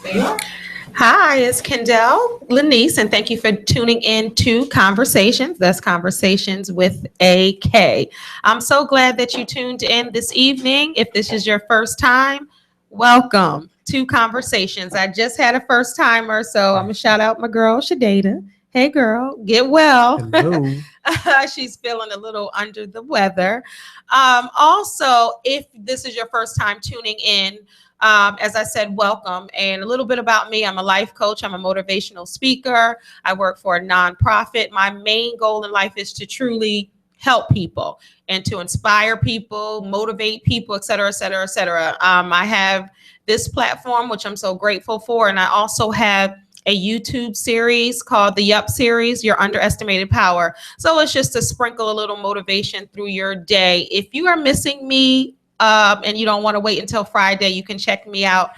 Hi, it's Kendell Leneice, and thank you for tuning in to Conversations. That's Conversations with a K. I'm so glad that you tuned in this evening. If this is your first time, welcome to Conversations. I just had a first timer, so I'm gonna shout out my girl Shadada. Hey, girl, get well. Hello. She's feeling a little under the weather. Also, if this is your first time tuning in, as I said, welcome. And a little bit about me, I'm a life coach. I'm a motivational speaker. I work for a nonprofit. My main goal in life is to truly help people and to inspire people, motivate people, et cetera, et cetera, et cetera. I have this platform, which I'm so grateful for. And I also have a YouTube series called the Yup series, Your Underestimated Power. So it's just to sprinkle a little motivation through your day. If you are missing me, and you don't want to wait until Friday, you can check me out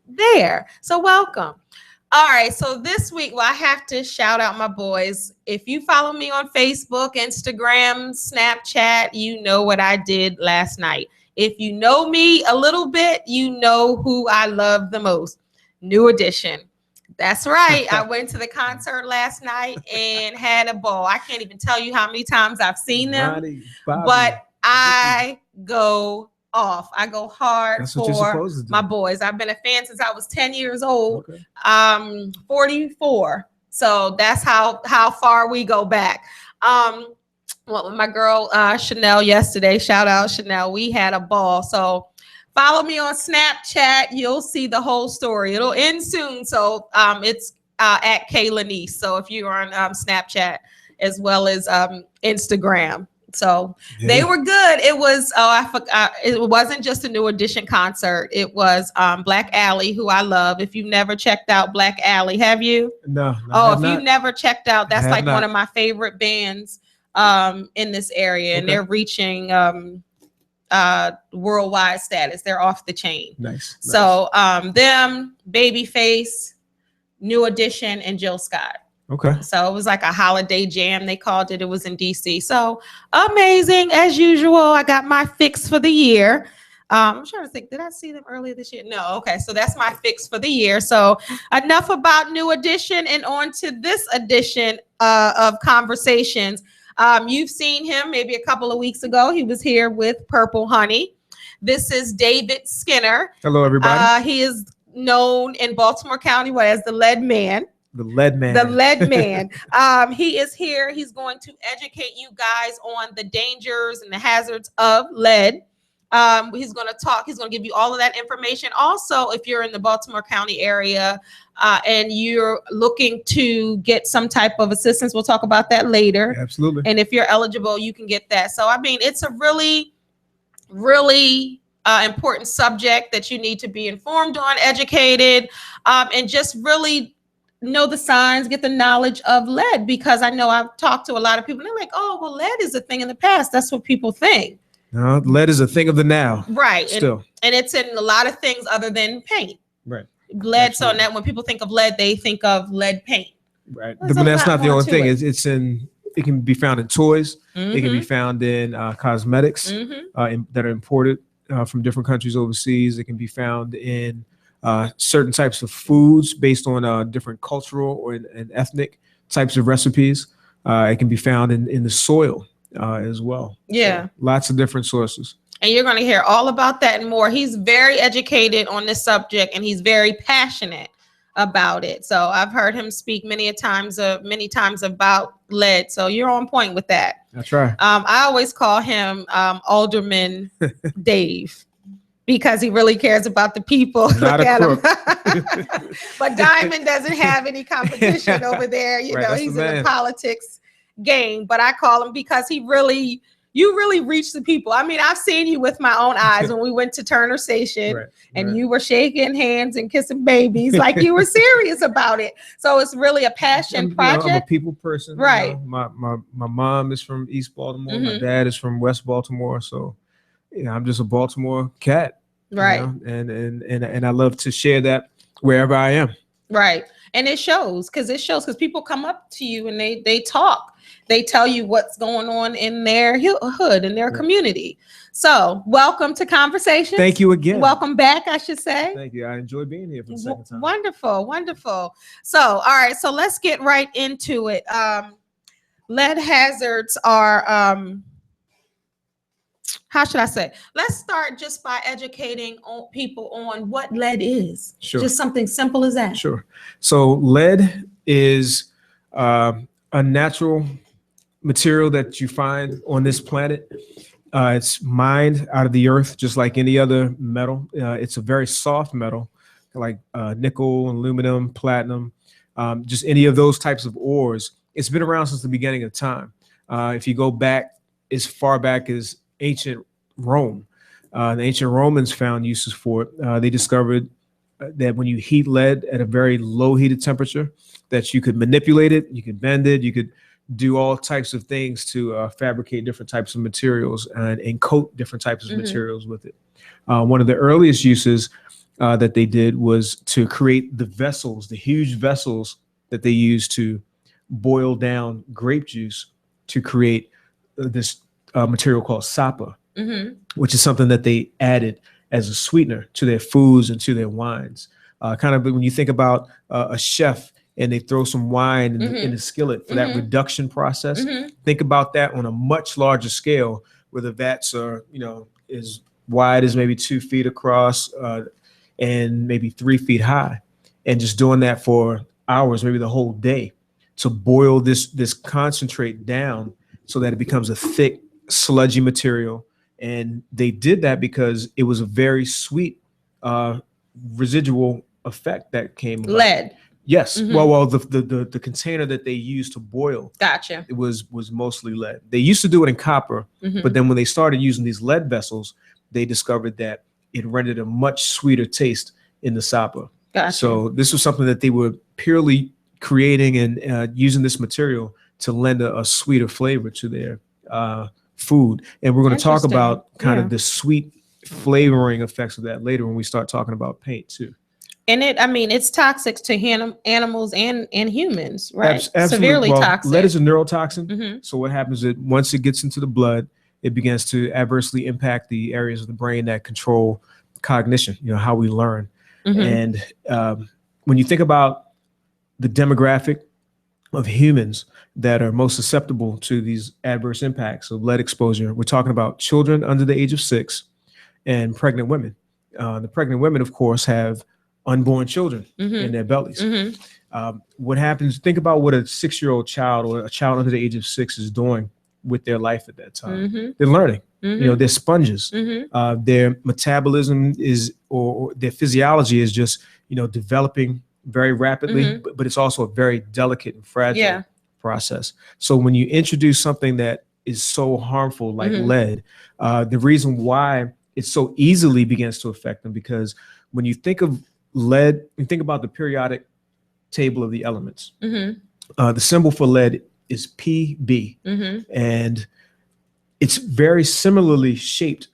there. So welcome. All right. So this week, well, I have to shout out my boys. If you follow me on Facebook, Instagram, Snapchat, you know what I did last night. If you know me a little bit, you know who I love the most. New Edition. That's right. I went to the concert last night and had a ball. I can't even tell you how many times I've seen them, but I go off. I go hard for my boys. I've been a fan since I was 10 years old. Okay. 44. So that's how far we go back. Well, with my girl Chanel yesterday, shout out Chanel. We had a ball. So follow me on Snapchat. You'll see the whole story. It'll end soon. So it's at K Lenice. So if you're on Snapchat as well as Instagram. So they were good. It was, I forgot, it wasn't just a New Edition concert. It was Black Alley, who I love. If you've never checked out Black Alley, have you? No. Oh, if you've never checked out, that's like one of my favorite bands in this area. Okay. And they're reaching worldwide status. They're off the chain. Nice. So them, Babyface, New Edition, and Jill Scott. Okay. So it was like a holiday jam, they called it. It was in DC. So amazing as usual. I got my fix for the year. I'm trying to think, did I see them earlier this year? No. Okay. So that's my fix for the year. So enough about New Edition and on to this edition of Conversations. You've seen him maybe a couple of weeks ago. He was here with Purple Honey. This is David Skinner. Hello, everybody. He is known in Baltimore County as the Lead Man. The Lead Man. The Lead Man. He is here. He's going to educate you guys on the dangers and the hazards of lead. He's going to talk. He's going to give you all of that information. Also, if you're in the Baltimore County area and you're looking to get some type of assistance, we'll talk about that later. Absolutely. And if you're eligible, you can get that. So, I mean, it's a really, really important subject that you need to be informed on, educated, and just really know the signs, get the knowledge of lead, because I know I've talked to a lot of people and they're like, oh, well, lead is a thing in the past. That's what people think. No, lead is a thing of the now. Right. Still. And it's in a lot of things other than paint. Right. Lead. Absolutely. So that when people think of lead, they think of lead paint. Right. But that's not the only thing. It can be found in toys. Mm-hmm. It can be found in cosmetics that are imported from different countries overseas. It can be found in certain types of foods based on different cultural or and ethnic types of recipes. It can be found in the soil as well. Yeah. So lots of different sources. And you're going to hear all about that and more. He's very educated on this subject and he's very passionate about it. So I've heard him speak many times about lead. So you're on point with that. That's right. I always call him Alderman Dave, because he really cares about the people. Not Look a at crook. him. But Diamond doesn't have any competition over there. You know, he's in the politics game. But I call him because you really reach the people. I mean, I've seen you with my own eyes when we went to Turner Station and you were shaking hands and kissing babies like you were serious about it. So it's really a passion project. I'm a people person. Right. You know, my mom is from East Baltimore. My dad is from West Baltimore. So I'm just a Baltimore cat, right? You know? And I love to share that wherever I am. Right, and it shows because people come up to you and they talk They tell you what's going on in their hood, in their community. So welcome to Conversations. Thank you again. Welcome back, I should say. Thank you. I enjoyed being here for the second time. Wonderful, wonderful. So, all right, so let's get right into it. Lead hazards are, how should I say? Let's start just by educating people on what lead is. Sure. Just something simple as that. Sure. So lead is a natural material that you find on this planet. It's mined out of the earth, just like any other metal. It's a very soft metal, like nickel, aluminum, platinum, just any of those types of ores. It's been around since the beginning of time. If you go back as far back as ancient Rome, the ancient Romans found uses for it. They discovered that when you heat lead at a very low heated temperature, that you could manipulate it, you could bend it, you could do all types of things to fabricate different types of materials and coat different types of materials with it. One of the earliest uses that they did was to create the vessels, the huge vessels that they used to boil down grape juice to create this material called sapa, which is something that they added as a sweetener to their foods and to their wines. Kind of when you think about a chef and they throw some wine in the skillet for that reduction process. Think about that on a much larger scale, where the vats are, as wide as maybe 2 feet across and maybe 3 feet high, and just doing that for hours, maybe the whole day, to boil this concentrate down so that it becomes a thick, sludgy material. And they did that because it was a very sweet residual effect that came about. Lead. Yes. Well, the container that they used to boil, gotcha, it was mostly lead. They used to do it in copper, but then when they started using these lead vessels, they discovered that it rendered a much sweeter taste in the sapa. Gotcha. So this was something that they were purely creating and using this material to lend a sweeter flavor to their food. And we're going to talk about kind of the sweet flavoring effects of that later when we start talking about paint too. And it's toxic to animals and humans, right? Absolutely. Severely toxic. Lead is a neurotoxin. So what happens is once it gets into the blood, it begins to adversely impact the areas of the brain that control cognition, how we learn. And when you think about the demographic of humans that are most susceptible to these adverse impacts of lead exposure, we're talking about children under the age of 6 and pregnant women. The pregnant women, of course, have unborn children in their bellies. What happens, think about what a 6-year-old child or a child under the age of 6 is doing with their life at that time. They're learning, they're sponges. Their metabolism or their physiology is just, developing very rapidly, but it's also a very delicate and fragile process. So when you introduce something that is so harmful like lead, the reason why it so easily begins to affect them, because when you think of lead, you think about the periodic table of the elements. The symbol for lead is Pb, and it's very similarly shaped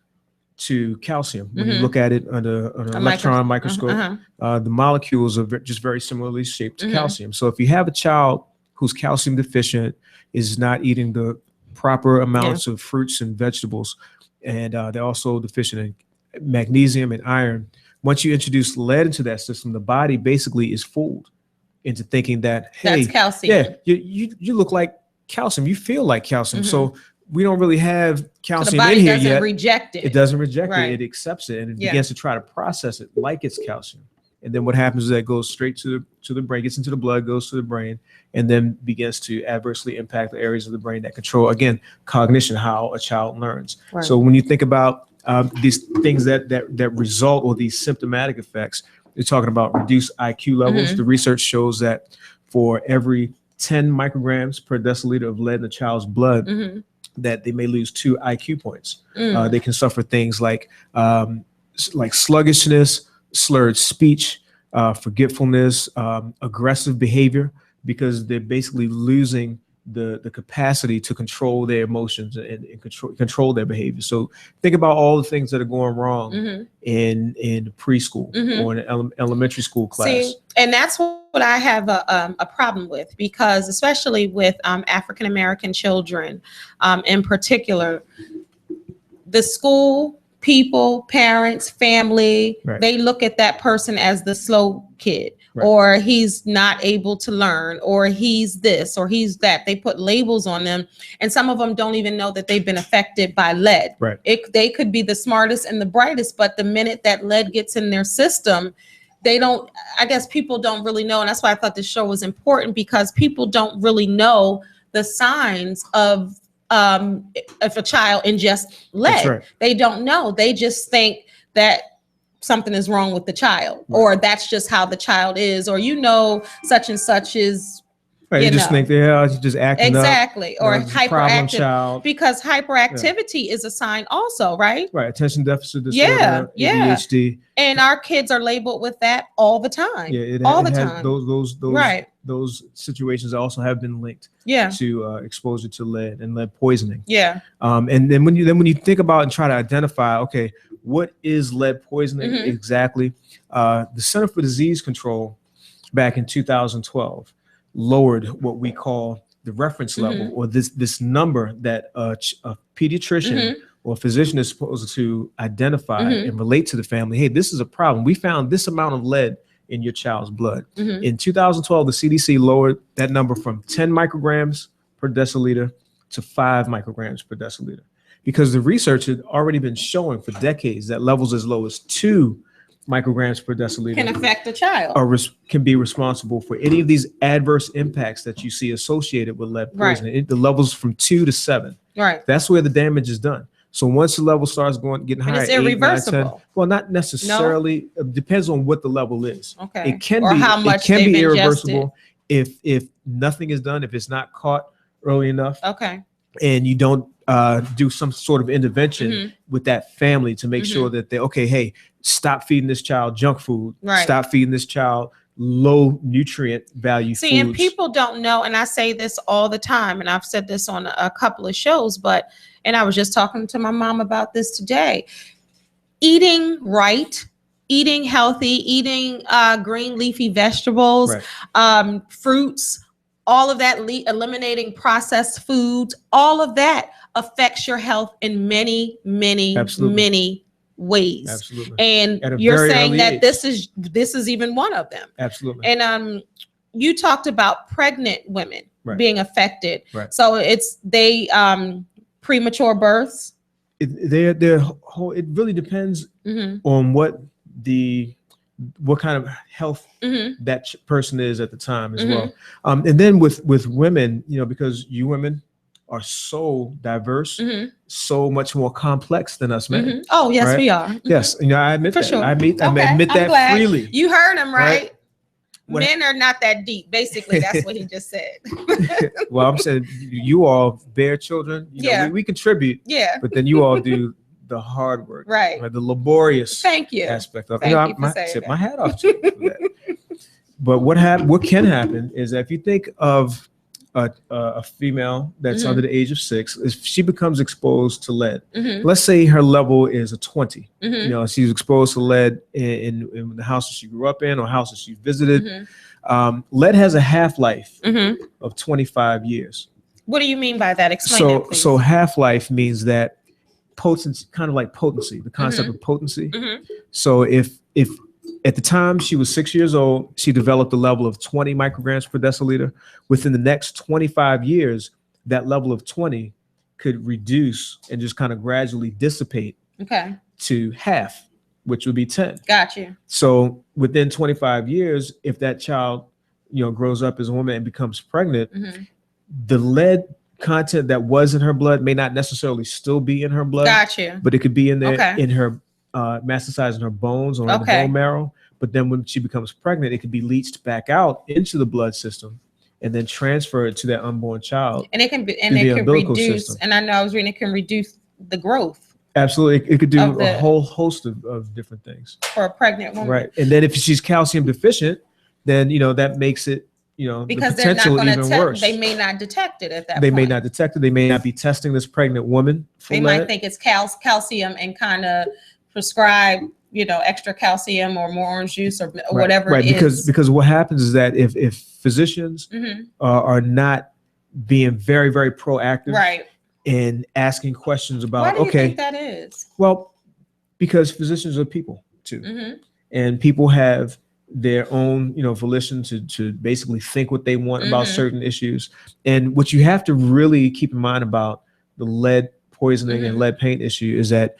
to calcium. When you look at it under an electron microscope, the molecules are just very similarly shaped to calcium. So if you have a child who's calcium deficient, is not eating the proper amounts of fruits and vegetables, and they're also deficient in magnesium and iron, once you introduce lead into that system, the body basically is fooled into thinking that, hey, that's calcium. Yeah, you look like calcium. You feel like calcium. So we don't really have calcium in here yet. The body doesn't reject it. It doesn't reject Right. it. It accepts it, and it begins to try to process it like it's calcium. And then what happens is that it goes straight to the brain, gets into the blood, goes to the brain, and then begins to adversely impact the areas of the brain that control, again, cognition, how a child learns. Right. So when you think about these things that result, or these symptomatic effects, you're talking about reduced IQ levels. The research shows that for every 10 micrograms per deciliter of lead in a child's blood, that they may lose 2 IQ points. They can suffer things like sluggishness, slurred speech, forgetfulness, aggressive behavior, because they're basically losing the capacity to control their emotions and control their behavior. So think about all the things that are going wrong in preschool or in an elementary school class. See, and that's what I have a problem with, because especially with African American children in particular, the school people, parents, family, they look at that person as the slow kid, or he's not able to learn, or he's this, or he's that. They put labels on them, and some of them don't even know that they've been affected by lead. They could be the smartest and the brightest, but the minute that lead gets in their system, they don't, I guess people don't really know. And that's why I thought this show was important, because people don't really know the signs of if a child ingests lead. They don't know. They just think that something is wrong with the child, or that's just how the child is, or such and such is. You just think they're just acting up. Or hyperactive, because hyperactivity is a sign also, right? Attention deficit disorder, ADHD. And our kids are labeled with that all the time. All the time. Those situations also have been linked to exposure to lead and lead poisoning. And then when you think about and try to identify, okay, what is lead poisoning exactly? The Center for Disease Control back in 2012 lowered what we call the reference level, or this number that a pediatrician or physician is supposed to identify and relate to the family. Hey, this is a problem. We found this amount of lead in your child's blood. In 2012, the CDC lowered that number from 10 micrograms per deciliter to 5 micrograms per deciliter, because the research had already been showing for decades that levels as low as 2 micrograms per deciliter can affect a child, or can be responsible for any of these adverse impacts that you see associated with lead poisoning. The levels from 2 to 7. That's where the damage is done. So once the level starts getting higher, it's irreversible. 8, 9, 10, well, not necessarily. No? It depends on what the level is. It can or be how much it can be irreversible ingested. if nothing is done, if it's not caught early enough. And you don't do some sort of intervention with that family to make sure that hey, stop feeding this child junk food. Stop feeding this child low nutrient value foods. And people don't know, and I say this all the time, and I've said this on a couple of shows, and I was just talking to my mom about this today. Eating right, eating healthy, eating green leafy vegetables, fruits, all of that, eliminating processed foods, all of that affects your health in many, many, many ways. And you're saying that this is even one of them. And you talked about pregnant women being affected. So it's premature births. It really depends on what kind of health that person is at the time as well. And then with women, because you women are so diverse, so much more complex than us men. Oh, yes, we are. Yes, I admit that. Sure. I admit that freely. You heard him, right? Men are not that deep. Basically, that's what he just said. Well, I'm saying you all bear children. We contribute. But then you all do the hard work, the laborious aspect of it. I tip my hat off to you for that. But what can happen is that if you think of a female that's under the age of 6, if she becomes exposed to lead, let's say her level is a 20, she's exposed to lead in the house that she grew up in or house that she visited. Lead has a half-life of 25 years. What do you mean by that? Explain that, please. So half-life means that potency, kind of like potency, the concept of potency. So if at the time she was 6 years old, she developed a level of 20 micrograms per deciliter. Within the next 25 years, that level of 20 could reduce and just kind of gradually dissipate to half, which would be 10. Got you. So within 25 years, if that child, grows up as a woman and becomes pregnant, the lead content that was in her blood may not necessarily still be in her blood. Got you. But it could be in there in her metastasizing her bones or in the bone marrow. But then when she becomes pregnant, it can be leached back out into the blood system and then transferred to that unborn child. And it can reduce system. And I know I was reading it can reduce the growth. Absolutely. It could do a whole host of different things for a pregnant woman. Right. And then if she's calcium deficient, then that makes it because the potential they're not even worse. They may not detect it at that point. They may not detect it. They may not be testing this pregnant woman for They lead. might think it's calcium and kind of prescribe, extra calcium or more orange juice or whatever it is. Because what happens is that if physicians are not being very, very proactive in asking questions about, why do you think that is? Well, because physicians are people too, and people have their own, volition to basically think what they want about certain issues. And what you have to really keep in mind about the lead poisoning and lead paint issue is that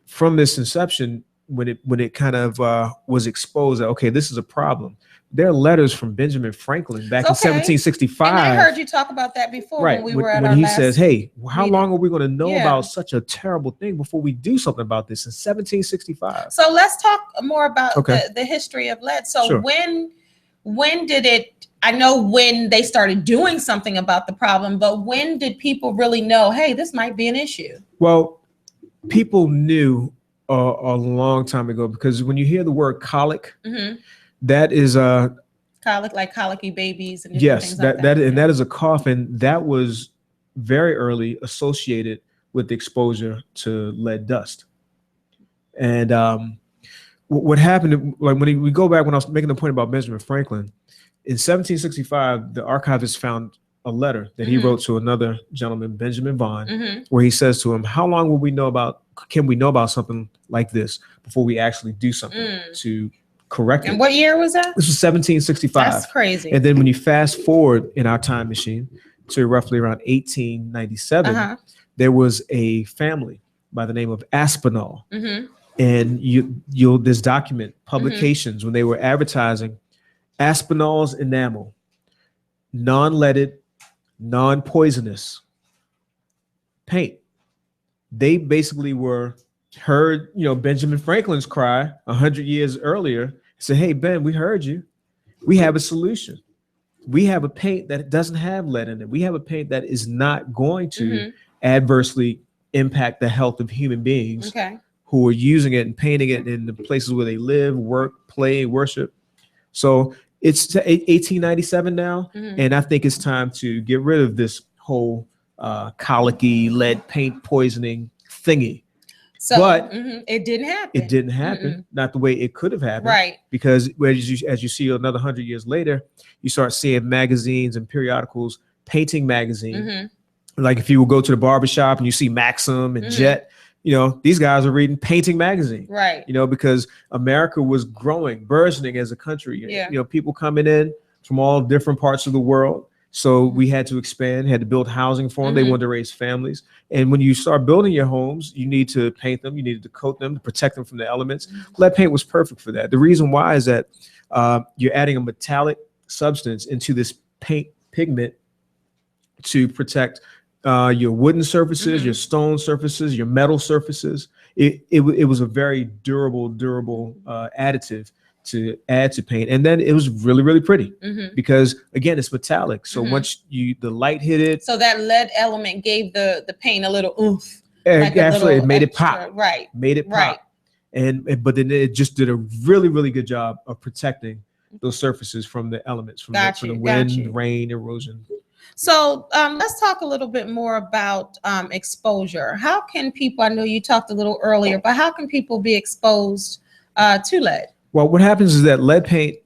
from this inception, when it kind of was exposed that, okay, this is a problem. There are letters from Benjamin Franklin back in 1765. And I heard you talk about that before when we were at when our he last says, hey, how long are we going to know Yeah. about such a terrible thing before we do something about this in 1765? So let's talk more about the history of lead. So Sure. when did it, I know when they started doing something about the problem, but when did people really know, hey, this might be an issue? Well, people knew a long time ago, because when you hear the word colic, that is colic, like colicky babies and different things like that. And that is a cough, and that was very early associated with exposure to lead dust. And what happened, like when we go back, when I was making the point about Benjamin Franklin, in 1765, the archivist found a letter that he wrote to another gentleman, Benjamin Vaughan, where he says to him, how long can we know about something like this before we actually do something to correct it? And what year was that? This was 1765. That's crazy. And then when you fast forward in our time machine to roughly around 1897, there was a family by the name of Aspinall. And this document publications when they were advertising Aspinall's enamel, non-leaded, non-poisonous paint. They basically heard, Benjamin Franklin's cry 100 years earlier. Said, hey, Ben, we heard you. We have a solution. We have a paint that doesn't have lead in it. We have a paint that is not going to adversely impact the health of human beings who are using it and painting it in the places where they live, work, play, worship. So it's 1897 now, and I think it's time to get rid of this whole colicky lead paint poisoning thingy. So, but it didn't happen. It didn't happen, not the way it could have happened. Right. Because as you see another 100 years later, you start seeing magazines and periodicals, painting magazine. Like if you will go to the barbershop and you see Maxim and Jet, these guys are reading painting magazine. Right. Because America was growing, burgeoning as a country. People coming in from all different parts of the world. So we had to expand, had to build housing for them. They wanted to raise families. And when you start building your homes, you need to paint them. You needed to coat them to protect them from the elements. Lead paint was perfect for that. The reason why is that you're adding a metallic substance into this paint pigment to protect your wooden surfaces, your stone surfaces, your metal surfaces. It was a very durable additive to add to paint. And then it was really, really pretty because again, it's metallic. So once the light hit it. So that lead element gave the paint a little oomph. Absolutely. It made it pop. Right. Made it pop. But then it just did a really, really good job of protecting those surfaces from the elements, from the wind, rain, erosion. So let's talk a little bit more about exposure. How can people, I know you talked a little earlier, but how can people be exposed to lead? Well, what happens is that lead paint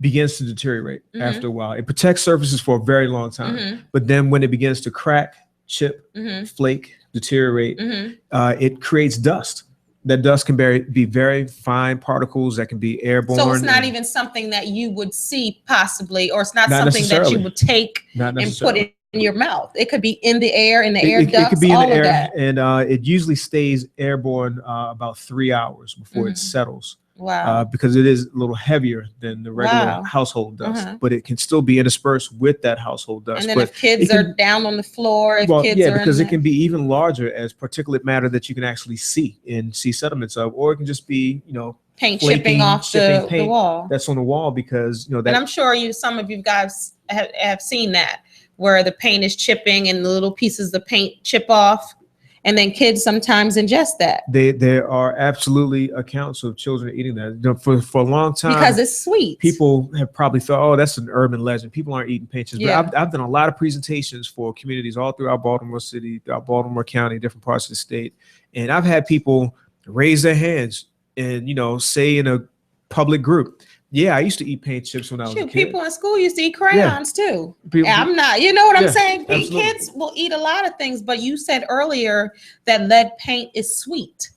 begins to deteriorate after a while. It protects surfaces for a very long time. But then when it begins to crack, chip, flake, deteriorate, it creates dust. That dust can be very fine particles that can be airborne. So it's not even something that you would see possibly, or it's not something that you would take and put it in your mouth. It could be in the air, in the air ducts, it could be in all the of air, that. and it usually stays airborne about 3 hours before it settles. Wow. Because it is a little heavier than the regular household dust, but it can still be interspersed with that household dust. And then if kids are down on the floor, because it can be even larger as particulate matter that you can actually see sediments of, or it can just be, paint chipping off the wall. That's on the wall because, and I'm sure some of you guys have seen that, where the paint is chipping and the little pieces of paint chip off. And then kids sometimes ingest that. There are absolutely accounts of children eating that. For a long time. Because it's sweet. People have probably thought, oh, that's an urban legend. People aren't eating paint chips. Yeah. But I've done a lot of presentations for communities all throughout Baltimore City, throughout Baltimore County, different parts of the state. And I've had people raise their hands and, say in a public group, yeah, I used to eat paint chips when I was a kid. People in school used to eat crayons too. People, I'm not, you know what I'm saying? Absolutely. Kids will eat a lot of things, but you said earlier that lead paint is sweet.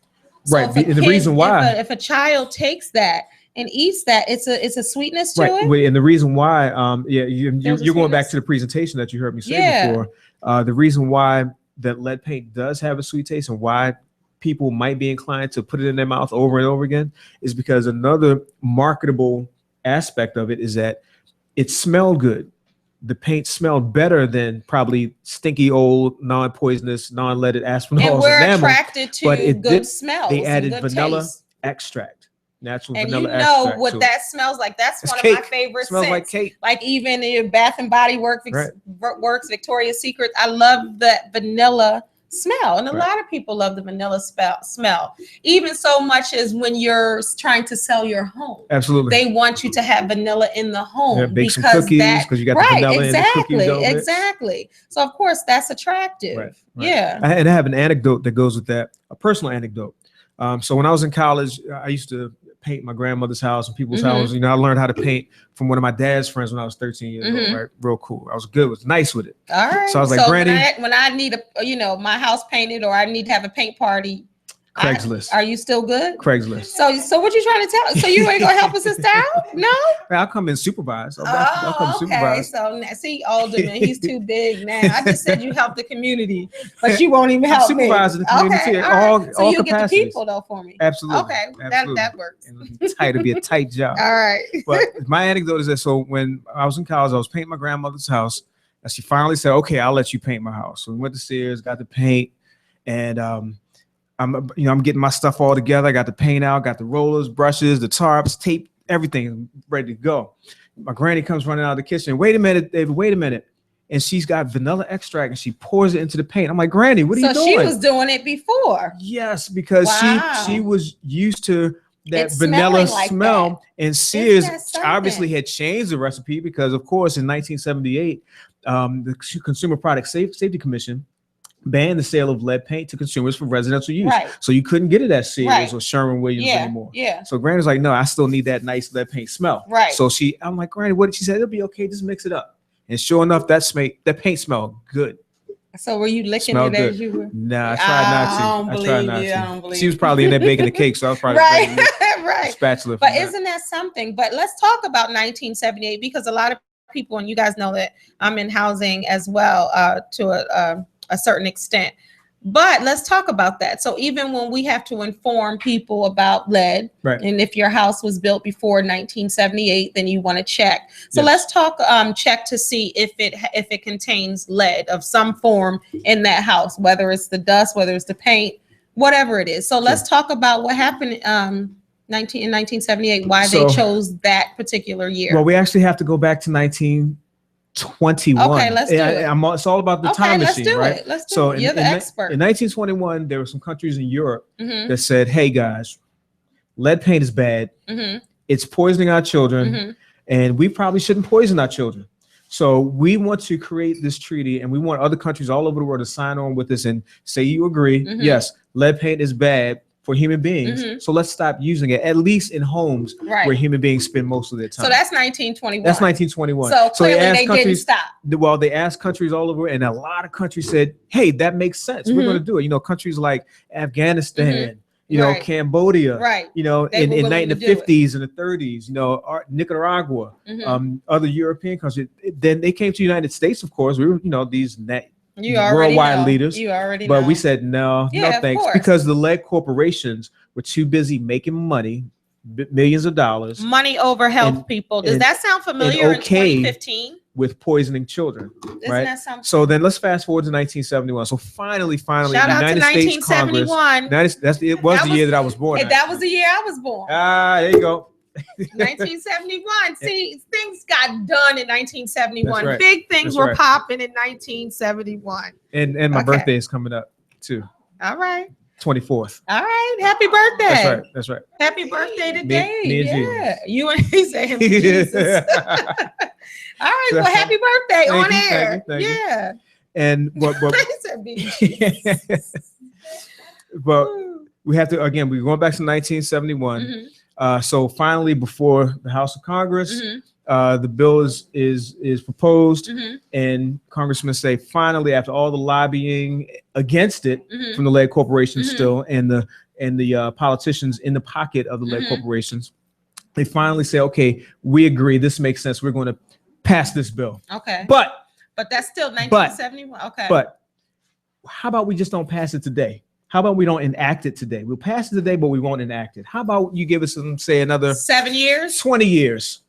So right. And the reason why, if a child takes that and eats that, it's a sweetness to it. And the reason why, you're going back to the presentation that you heard me say before. The reason why that lead paint does have a sweet taste and why people might be inclined to put it in their mouth over and over again is because another marketable aspect of it is that it smelled good. The paint smelled better than probably stinky old non-poisonous, non-leaded asphenol. And we're attracted to good smells. They added vanilla extract, natural vanilla extract. And you know what that smells like. That's one of my favorite scents. Smells like cake. Like even in Bath and Body Works, Victoria's Secret, I love that vanilla smell. And a lot of people love the vanilla smell, even so much as when you're trying to sell your home. Absolutely. They want you to have vanilla in the home. Yeah, bake some cookies because you got the vanilla in the cookie dough mix. Exactly. So of course that's attractive. Right. Yeah. And I have an anecdote that goes with that, a personal anecdote. So when I was in college, I used to paint my grandmother's house and people's houses. I learned how to paint from one of my dad's friends when I was 13 years old, right? Real cool. I was good, was nice with it. All right. So I was like, Granny, when I need my house painted or I need to have a paint party, Craigslist. Are you still good? Craigslist. So what you trying to tell? So you ain't gonna help us out? No? I'll come and supervise. I'll come supervise. So see, Alderman, he's too big now. I just said you help the community, but you won't even help me. Supervise the community. All so you capacities. Get the people though for me. Absolutely. Okay, absolutely. That works. It'll be a tight job. All right. But my anecdote is that so when I was in college, I was painting my grandmother's house, and she finally said, "Okay, I'll let you paint my house." So we went to Sears, got the paint, and I'm getting my stuff all together. I got the paint out, got the rollers, brushes, the tarps, tape, everything ready to go. My granny comes running out of the kitchen. Wait a minute, David, wait a minute. And she's got vanilla extract and she pours it into the paint. I'm like, Granny, what are you doing? So she was doing it before. Yes, because she was used to that vanilla smell. And Sears obviously had changed the recipe because, of course, in 1978, the Consumer Product Safety Commission banned the sale of lead paint to consumers for residential use. Right. So you couldn't get it at Sears or Sherwin-Williams anymore. Yeah. So Granny's like, no, I still need that nice lead paint smell. Right. So I'm like, Granny, what did she say? It'll be okay. Just mix it up. And sure enough, that paint smelled good. So were you licking it as you were? Nah, I tried not to. I don't believe she was probably in there baking a cake, so I was probably right. Spatula. But isn't that something? But let's talk about 1978 because a lot of people, and you guys know that I'm in housing as well to a certain extent. But let's talk about that. So even when we have to inform people about lead, and if your house was built before 1978, then you want to check. So let's talk check to see if it contains lead of some form in that house, whether it's the dust, whether it's the paint, whatever it is. So let's talk about what happened in 1978, why they chose that particular year. Well, we actually have to go back to 1921. Okay, let's do it. It's all about the time machine, right? Let's do it. You're the expert. In 1921, there were some countries in Europe that said, hey guys, lead paint is bad. It's poisoning our children, and we probably shouldn't poison our children. So we want to create this treaty, and we want other countries all over the world to sign on with us and say you agree, yes, lead paint is bad for human beings. So let's stop using it, at least in homes where human beings spend most of their time. So that's 1921. That's 1921. So clearly they didn't stop. Well, they asked countries all over, and a lot of countries said, hey, that makes sense. We're going to do it. You know, countries like Afghanistan, you know, Cambodia, you know, in the 50s and the 30s, you know, Nicaragua, other European countries. Then they came to the United States, of course. We were, you know, these worldwide leaders. But we said no thanks, because the lead corporations were too busy making money, millions of dollars. Money over health, people. Does that sound familiar in 2015? With poisoning children, right? So then let's fast forward to 1971. So finally, shout the United States Congress. It was the year that I was born. That was the year I was born. There you go. 1971. See, things got done in 1971. Big things were popping in 1971. And my birthday is coming up too. All right. 24th. All right. Happy birthday. That's right. Happy birthday today. Me and yeah. Jesus. You and he say him and Jesus. All right. Well, happy birthday on air. Thank you. Yeah. And but but we have to, again, we're going back to 1971. So finally, before the House of Congress, the bill is proposed, and congressmen say finally, after all the lobbying against it from the lead corporations still, and the politicians in the pocket of the lead corporations, they finally say, okay, we agree, this makes sense, we're going to pass this bill. Okay. But that's still 1971. Okay. But how about we just don't pass it today? How about we don't enact it today? We'll pass it today, but we won't enact it. How about you give us say another 7 years, 20 years?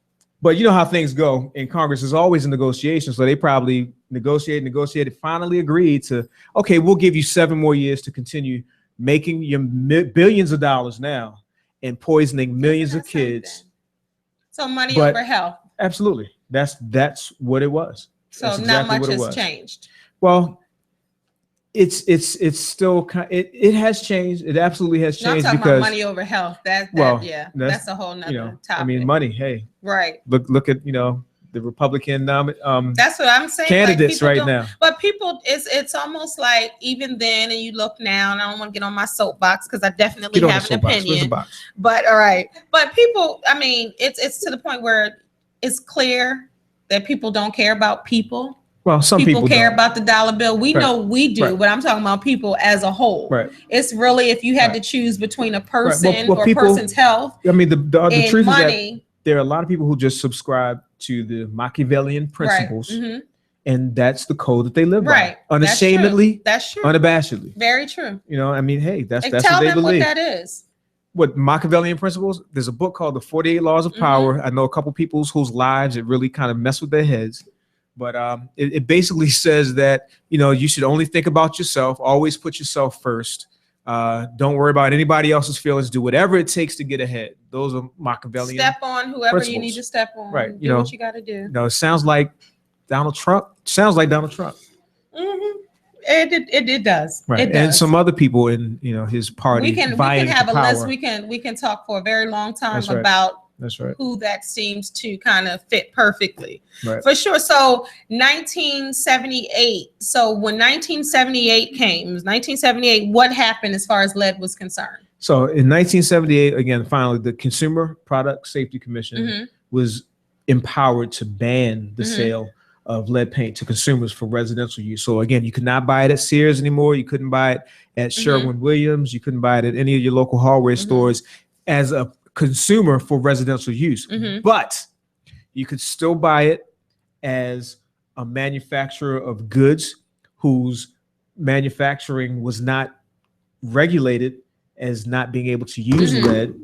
But you know how things go in Congress. Is always a negotiation. So they probably negotiated, finally agreed to, okay, we'll give you 7 more years to continue making your billions of dollars now and poisoning millions of kids. So money over health. Absolutely. That's what it was. So not much has changed. Well, it's still it has changed. It absolutely has changed. I'm talking about money over health. That's a whole nother topic. I mean, money. Hey, right. Look at the Republican that's what I'm saying. Candidates right now. But people, it's almost like even then, and you look now, and I don't want to get on my soapbox because I definitely have an opinion. But all right, but people, I mean, it's to the point where it's clear that people don't care about people. Well, some people care don't. About the dollar bill. We know we do, but I'm talking about people as a whole. Right. It's really if you had to choose between a person or a person's health. I mean, the truth money, is that there are a lot of people who just subscribe to the Machiavellian principles, and that's the code that they live by. Unashamedly, that's true. Unabashedly. Very true. You know, I mean, hey, that's what they believe. Tell them what that is. What Machiavellian principles? There's a book called The 48 Laws of Power. I know a couple people whose lives it really kind of mess with their heads. But it basically says that, you should only think about yourself, always put yourself first. Don't worry about anybody else's feelings. Do whatever it takes to get ahead. Those are Machiavellian. Step on whoever principles. You need to step on. Right. Do what you got to do. It sounds like Donald Trump. It does. Right. It does. And some other people in his party. We can have a list. We can talk for a very long time about who that seems to kind of fit perfectly. Right. For sure. So 1978. So when 1978 came, it was 1978, what happened as far as lead was concerned? So in 1978, again, finally, the Consumer Product Safety Commission was empowered to ban the sale of lead paint to consumers for residential use. So again, you could not buy it at Sears anymore. You couldn't buy it at Sherwin-Williams. You couldn't buy it at any of your local hardware stores as a consumer for residential use. But you could still buy it as a manufacturer of goods whose manufacturing was not regulated as not being able to use lead.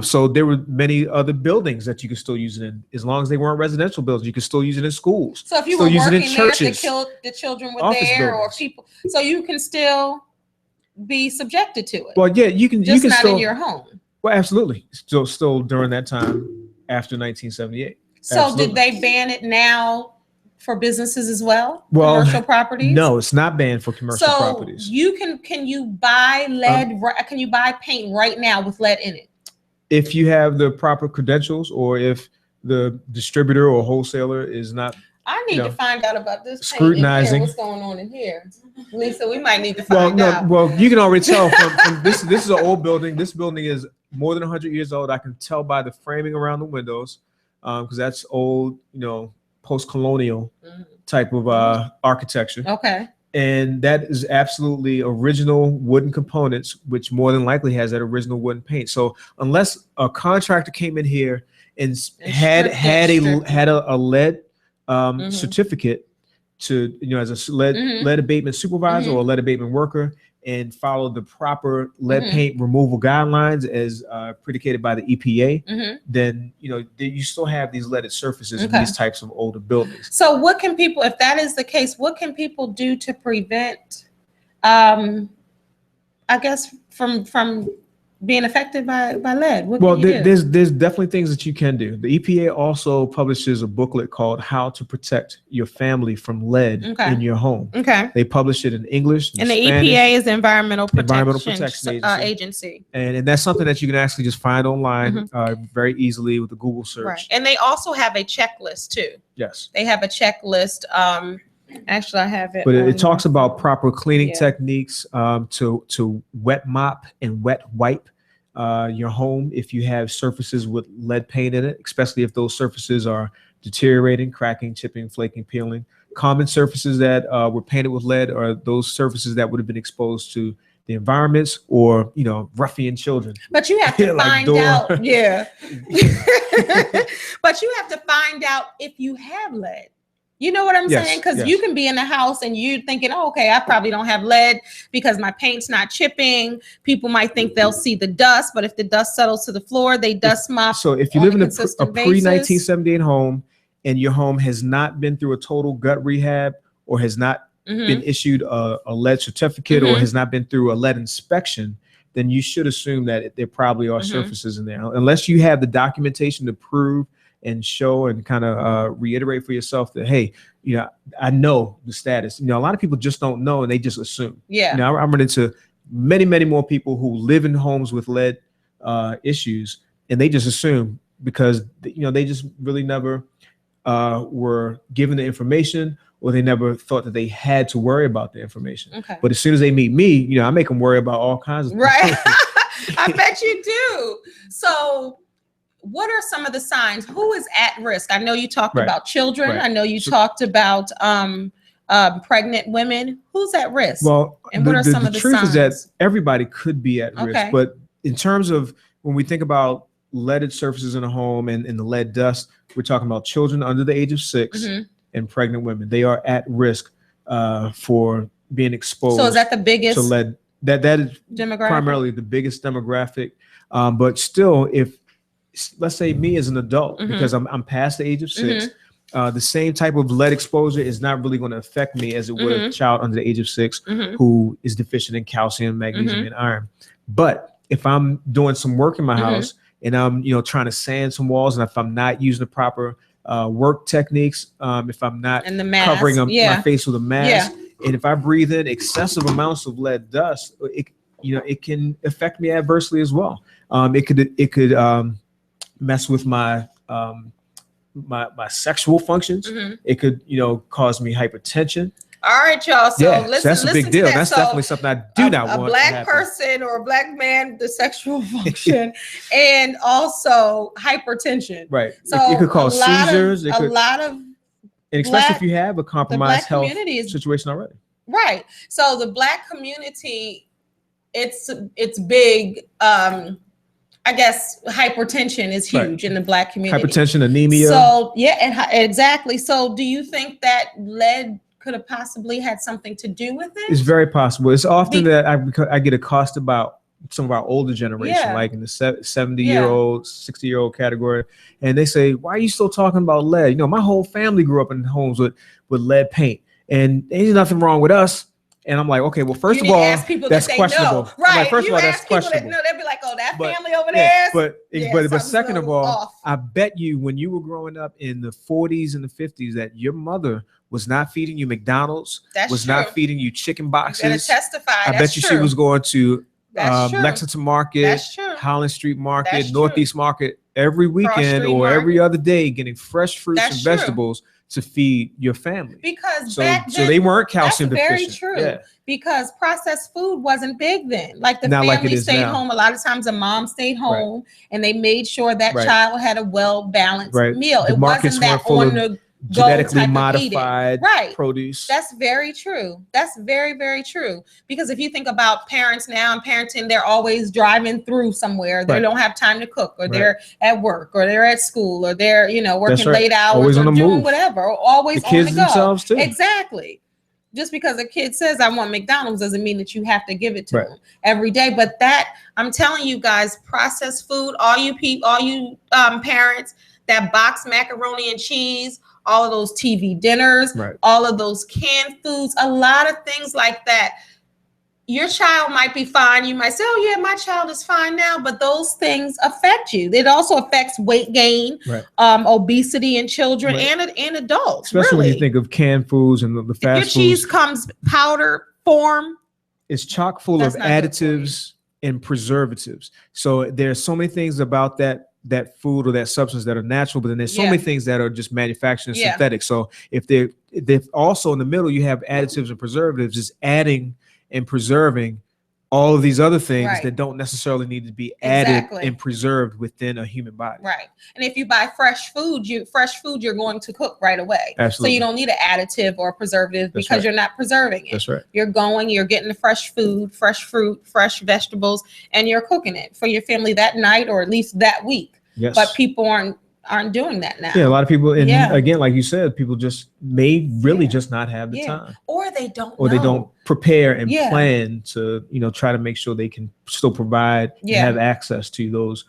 So there were many other buildings that you could still use it in. As long as they weren't residential buildings, you could still use it in schools. So if you were working there, the children were there, or people, so you can still be subjected to it. Well, yeah, you can. Just you can not still, in your home. Well, absolutely. Still during that time after 1978. So absolutely. Did they ban it now for businesses as well? Commercial properties? No, it's not banned for commercial properties. So can you buy lead? Can you buy paint right now with lead in it? If you have the proper credentials, or if the distributor or wholesaler is not. I need to find out about this scrutinizing. What's going on in here, Lisa? We might need to find out. Well, you can already tell from this. This is an old building. This building is more than 100 years old. I can tell by the framing around the windows, because that's old, post-colonial type of architecture. Okay. And that is absolutely original wooden components, which more than likely has that original wooden paint. So unless a contractor came in here and had a lead certificate to, as a lead abatement supervisor or a lead abatement worker, and follow the proper lead paint removal guidelines as predicated by the EPA, then you still have these leaded surfaces in these types of older buildings. So what can people, if that is the case, what can people do to prevent, I guess, from being affected by lead? What Well, can you do? there's definitely things that you can do. The EPA also publishes a booklet called "How to Protect Your Family from Lead in Your Home." Okay. They publish it in English and the Spanish. EPA is the Environmental Protection Agency. And that's something that you can actually just find online very easily with a Google search. Right. And they also have a checklist too. Yes. They have a checklist. Actually, I have it. But it talks about proper cleaning techniques to wet mop and wet wipe your home if you have surfaces with lead paint in it, especially if those surfaces are deteriorating, cracking, chipping, flaking, peeling. Common surfaces that were painted with lead are those surfaces that would have been exposed to the environments or, ruffian children. But you have to find out. But you have to find out if you have lead. You know what I'm saying? Because you can be in the house and you thinking, oh, okay, I probably don't have lead because my paint's not chipping. People might think they'll see the dust, but if the dust settles to the floor, they dust mop. So if you live in a pre-1978 home and your home has not been through a total gut rehab or has not been issued a lead certificate or has not been through a lead inspection, then you should assume that there probably are surfaces in there. Unless you have the documentation to prove and show and kind of reiterate for yourself that, hey, I know the status. A lot of people just don't know and they just assume. I run into many, many more people who live in homes with lead issues and they just assume because, they just really never were given the information or they never thought that they had to worry about the information. But as soon as they meet me, I make them worry about all kinds of things. Right. I bet you do. So what are some of the signs? Who is at risk? I know you talked about children. I know you talked about pregnant women. Who's at risk? Well, and what are some of the truth signs? Is that everybody could be at risk. But in terms of when we think about leaded surfaces in a home and the lead dust, we're talking about children under the age of 6 and pregnant women. They are at risk for being exposed. So is that the biggest to lead? That is primarily the biggest demographic. But still, if let's say me as an adult, because I'm past the age of 6, the same type of lead exposure is not really going to affect me as it would a child under the age of 6 who is deficient in calcium, magnesium, and iron. But if I'm doing some work in my house and I'm trying to sand some walls, and if I'm not using the proper work techniques, if I'm not covering my face with a mask, and if I breathe in excessive amounts of lead dust, it can affect me adversely as well. It could mess with my my sexual functions. It could cause me hypertension. All right, y'all. So that's a big deal. That's definitely something I do not want. A black person or a black man, the sexual function, and also hypertension. Right. So it could cause seizures. A lot of, and especially if you have a compromised health situation already. Right. So the black community, it's big. I guess hypertension is huge in the black community. Hypertension, anemia. So exactly. So do you think that lead could have possibly had something to do with it? It's very possible. It's often that I get accosted about some of our older generation, like in the 70-year-old, 60-year-old category. And they say, why are you still talking about lead? My whole family grew up in homes with lead paint and there's nothing wrong with us. And I'm like, okay, well, first of all, that's questionable. Know. Right. Like, first of all, that's questionable. They'll be like, oh, that family over there. But second of all, I bet you when you were growing up in the 40s and the 50s that your mother was not feeding you McDonald's, not feeding you chicken boxes. You gotta testify. I bet you she was going to Lexington Market, Holland Street Market, Northeast Market every weekend or every other day, getting fresh fruits and vegetables to feed your family. Because so they weren't calcium deficient. Very true. Yeah. Because processed food wasn't big then. Like the family stayed home. A lot of times a mom stayed home and they made sure that child had a well-balanced meal. The it wasn't that on the genetically modified produce. That's very true. That's very, very true. Because if you think about parents now and parenting, they're always driving through somewhere. They don't have time to cook, or they're at work, or they're at school, or they're working late hours, always or on the doing move. whatever, or always the kids on the go. Themselves too. Exactly. Just because a kid says I want McDonald's doesn't mean that you have to give it to them every day. But that, I'm telling you guys, processed food, all you parents, that boxed macaroni and cheese, all of those TV dinners, all of those canned foods, a lot of things like that. your child might be fine. You might say, oh yeah, my child is fine now, but those things affect you. It also affects weight gain, obesity in children and adults. Especially when you think of canned foods and the fast foods. If your cheese comes powder form, it's chock full of additives and preservatives. So there's so many things about that food or that substance that are natural, but then there's so many things that are just manufactured and synthetic. So if they're also in the middle, you have additives and preservatives, is adding and preserving all of these other things that don't necessarily need to be added and preserved within a human body. Right. And if you buy fresh food, you're going to cook right away. Absolutely. So you don't need an additive or a preservative because you're not preserving it. That's right. You're getting the fresh food, fresh fruit, fresh vegetables, and you're cooking it for your family that night or at least that week. Yes. But people aren't doing that now. Yeah, a lot of people, and again, like you said, people just may really just not have the time, or they don't, they don't prepare and plan to, try to make sure they can still provide and have access to those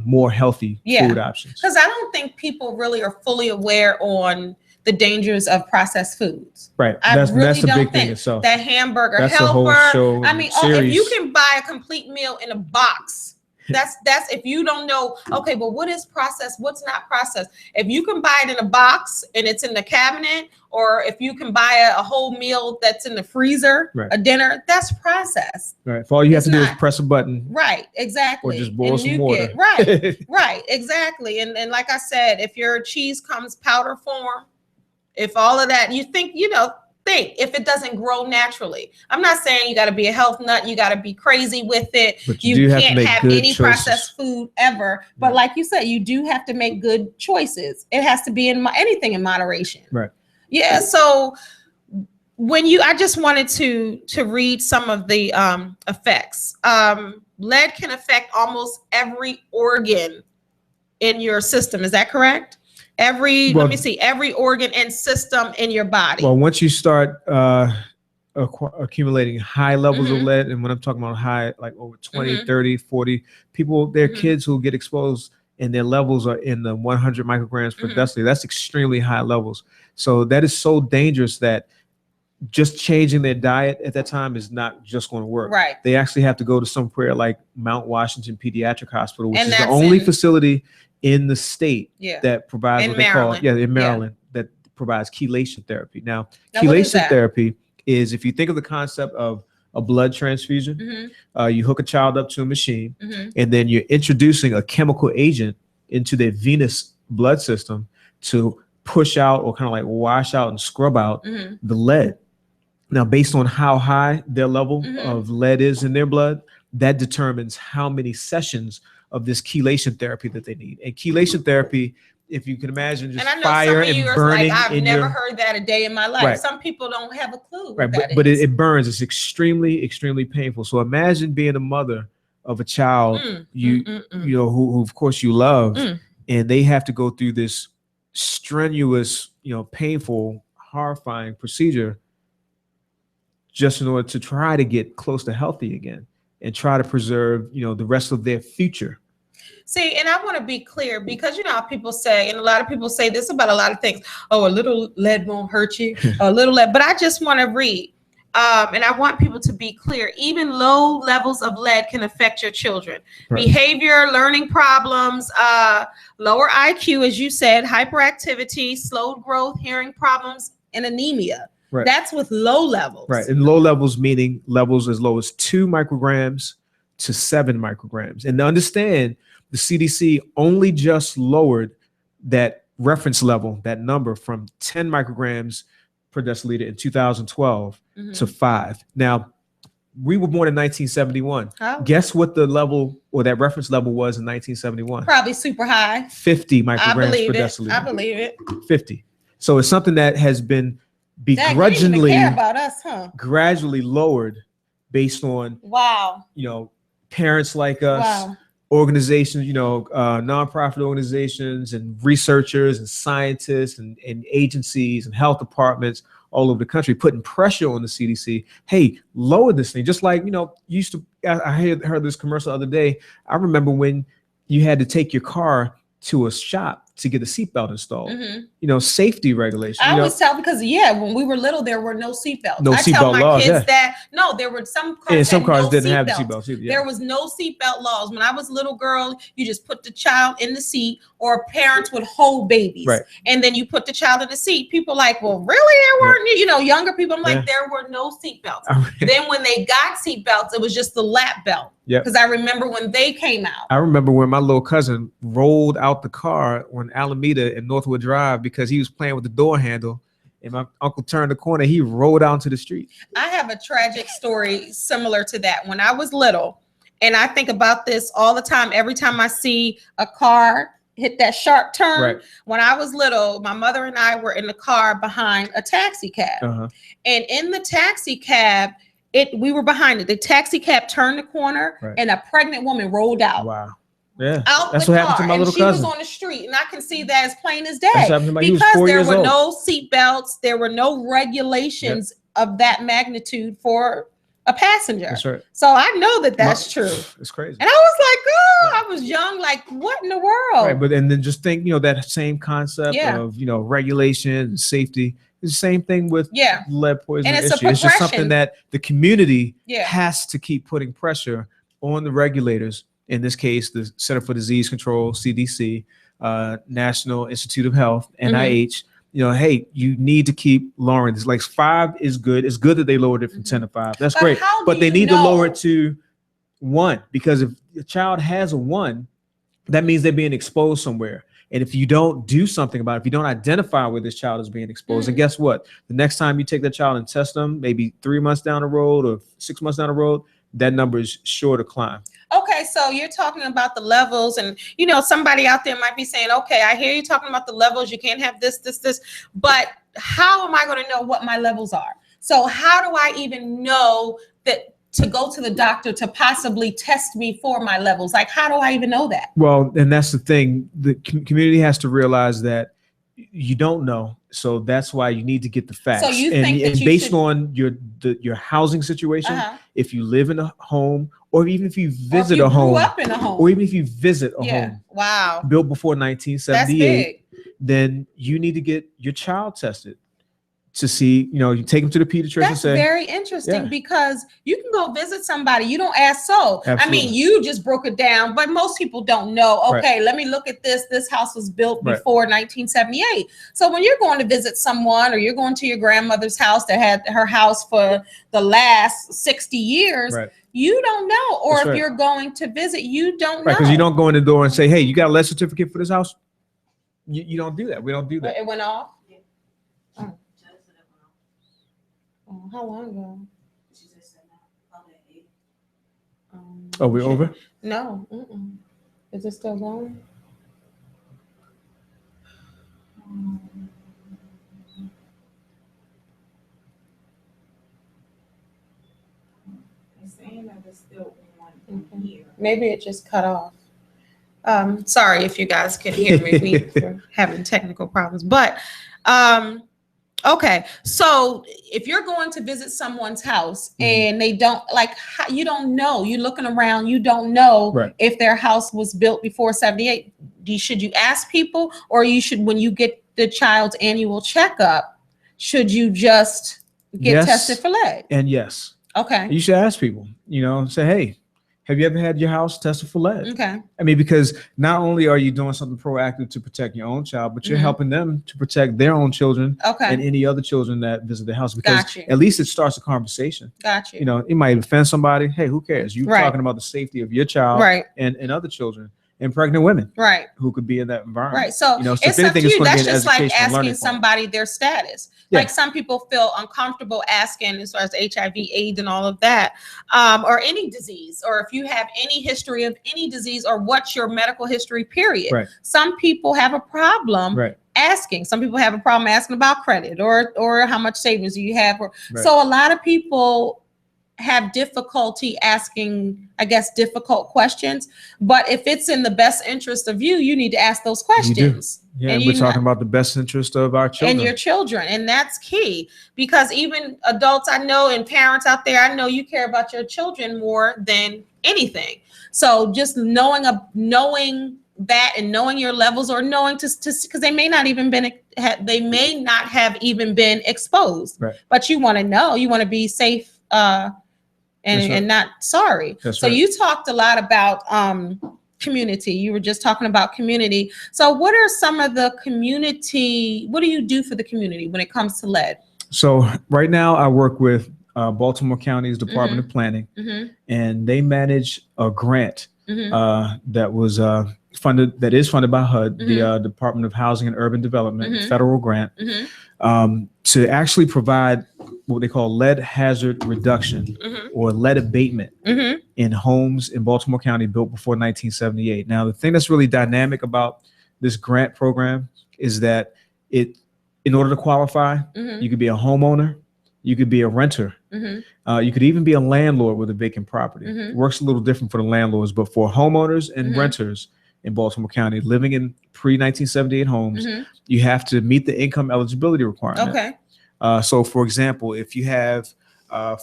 more healthy food options. Because I don't think people really are fully aware on the dangers of processed foods. Right. That's the big thing itself. That hamburger that's helper. A whole show I mean, if you can buy a complete meal in a box. That's if you don't know, okay, but what is processed? What's not processed? If you can buy it in a box and it's in the cabinet, or if you can buy a whole meal that's in the freezer, a dinner, that's processed. Right. For all you have to do is press a button. Right. Exactly. Or just boil some water. Right. Right. Exactly. And like I said, if your cheese comes powder form, if all of that, you think, think if it doesn't grow naturally. I'm not saying you got to be a health nut, you got to be crazy with it. But you can't have any processed food ever. But like you said, you do have to make good choices. It has to be anything in moderation. Right. Yeah. So I just wanted to read some of the effects. Lead can affect almost every organ in your system. Is that correct? Every organ and system in your body. Well, once you start accumulating high levels of lead, and when I'm talking about high, like over 20, 30, 40 people, there are kids who get exposed and their levels are in the 100 micrograms per deciliter. That's extremely high levels. So that is so dangerous that just changing their diet at that time is not just going to work. Right. They actually have to go to somewhere like Mount Washington Pediatric Hospital, which is the only facility in the state that provides what they call in Maryland that provides chelation therapy. Now chelation therapy is, if you think of the concept of a blood transfusion, you hook a child up to a machine, and then you're introducing a chemical agent into their venous blood system to push out or kind of like wash out and scrub out the lead. Now, based on how high their level of lead is in their blood, that determines how many sessions of this chelation therapy that they need. And chelation therapy, if you can imagine, just fire and burning. I've never heard that a day in my life. Right. Some people don't have a clue. Right, but it burns. It's extremely, extremely painful. So imagine being a mother of a child who of course you love, and they have to go through this strenuous, painful, horrifying procedure just in order to try to get close to healthy again and try to preserve, the rest of their future. See, and I want to be clear because how people say, and a lot of people say this about a lot of things. Oh, a little lead won't hurt you, a little lead. But I just want to read, and I want people to be clear. Even low levels of lead can affect your children. Right. Behavior, learning problems, lower IQ, as you said, hyperactivity, slowed growth, hearing problems, and anemia. Right. That's with low levels. Right. And low levels meaning levels as low as 2 micrograms to 7 micrograms. And to understand, the CDC only just lowered that reference level, that number, from 10 micrograms per deciliter in 2012 to 5. Now, we were born in 1971. Oh. Guess what the level or that reference level was in 1971? Probably super high. 50 micrograms per deciliter. I believe it. 50. So it's something that has been begrudgingly care about us, huh? Gradually lowered based on parents like us, organizations, nonprofit organizations and researchers and scientists and agencies and health departments all over the country putting pressure on the CDC. Hey, lower this thing. Just like, I heard this commercial the other day. I remember when you had to take your car to a shop to get the seatbelt installed. Safety regulation. I always tell because when we were little, there were no seatbelts. No I tell seatbelt my laws, kids that there were some cars. And some cars didn't have seatbelts. Seatbelts either. There was no seatbelt laws when I was a little girl. You just put the child in the seat, or parents would hold babies, and then you put the child in the seat. People like, well, really, there weren't. Younger people. I'm like, there were no seatbelts. Then when they got seatbelts, it was just the lap belt. Because I remember when they came out. I remember when my little cousin rolled out the car on Alameda and Northwood Drive because he was playing with the door handle, and my uncle turned the corner. He rolled out into the street. I have a tragic story similar to that. When I was little, and I think about this all the time, every time I see a car hit that sharp turn. When I was little, my mother and I were in the car behind a taxi cab. And in the taxi cab, we were behind it. The taxi cab turned the corner and a pregnant woman rolled out. Wow. Yeah. Out That's the what car. happened to my little cousin. cousin. She was on the street, and I can see that as plain as day. Because there were no seat belts, there were no regulations of that magnitude for a passenger. That's right. So I know that's true. It's crazy. And I was like, oh, I was young, like, what in the world? Right, and then just think, that same concept of, regulation and safety. It's the same thing with lead poisoning issue. It's just something that the community has to keep putting pressure on the regulators. In this case, the Center for Disease Control, CDC, National Institute of Health, NIH. Hey, you need to keep lowering this. Like 5 is good. It's good that they lowered it from 10 to 5. That's great. But they need to lower it to 1, because if a child has a 1, that means they're being exposed somewhere. And if you don't do something about it, if you don't identify where this child is being exposed, and guess what? The next time you take that child and test them, maybe 3 months down the road or 6 months down the road, that number is sure to climb. Okay, so you're talking about the levels, and somebody out there might be saying, okay, I hear you talking about the levels. You can't have this, but how am I going to know what my levels are? So how do I even know that to go to the doctor to possibly test me for my levels? Like, how do I even know that? Well, and that's the thing. The community has to realize that you don't know. So that's why you need to get the facts. So you think that based on your housing situation, if you live in a home, or even if you visit a home, or even if you visit a home built before 1978, then you need to get your child tested to see, you take them to the pediatrician. That's and say, very interesting because you can go visit somebody. You don't ask. So, absolutely. I mean, you just broke it down, but most people don't know. Okay, let me look at this. This house was built before 1978. So when you're going to visit someone, or you're going to your grandmother's house that had her house for the last 60 years, you don't know. Or if you're going to visit, you don't know. Because you don't go in the door and say, hey, you got a lead certificate for this house? You don't do that. We don't do that. It went off? How long ago? Oh, we're over? No. Is it still going? It's saying that it's still on here. Maybe it just cut off. Sorry if you guys can hear me. We're having technical problems, but okay, so if you're going to visit someone's house and they don't you don't know, you're looking around, you don't know if their house was built before 78. Should you ask people, or when you get the child's annual checkup, should you just get tested for lead? And yes. Okay. You should ask people, say, hey, have you ever had your house tested for lead? Okay. I mean, because not only are you doing something proactive to protect your own child, but you're helping them to protect their own children and any other children that visit the house. Because at least it starts a conversation. Got you. It might offend somebody. Hey, who cares? You're talking about the safety of your child and other children and pregnant women who could be in that environment. Right. So it's up to you. That's just like asking somebody their status. Like some people feel uncomfortable asking as far as HIV, AIDS, and all of that, or any disease, or if you have any history of any disease, or what's your medical history, period. Some people have a problem asking. Some people have a problem asking about credit or how much savings you have. So a lot of people have difficulty asking, I guess, difficult questions. But if it's in the best interest of you, you need to ask those questions. Yeah, and we're talking about the best interest of our children. And your children. And that's key, because even adults I know and parents out there, I know you care about your children more than anything. So just knowing that and knowing your levels, or knowing to because they may not have even been exposed, right. but you want to know, you want to be safe and not sorry. So you talked a lot about community. You were just talking about community. So what are some of the community, what do you do for the community when it comes to lead? So right now I work with Baltimore County's Department of Planning, and they manage a grant that is funded by HUD, the Department of Housing and Urban Development, federal grant, to actually provide what they call lead hazard reduction or lead abatement in homes in Baltimore County built before 1978. Now, the thing that's really dynamic about this grant program is that in order to qualify, you could be a homeowner, you could be a renter, you could even be a landlord with a vacant property. It works a little different for the landlords, but for homeowners and renters in Baltimore County living in pre-1978 homes, you have to meet the income eligibility requirement. Okay. So, for example, if you have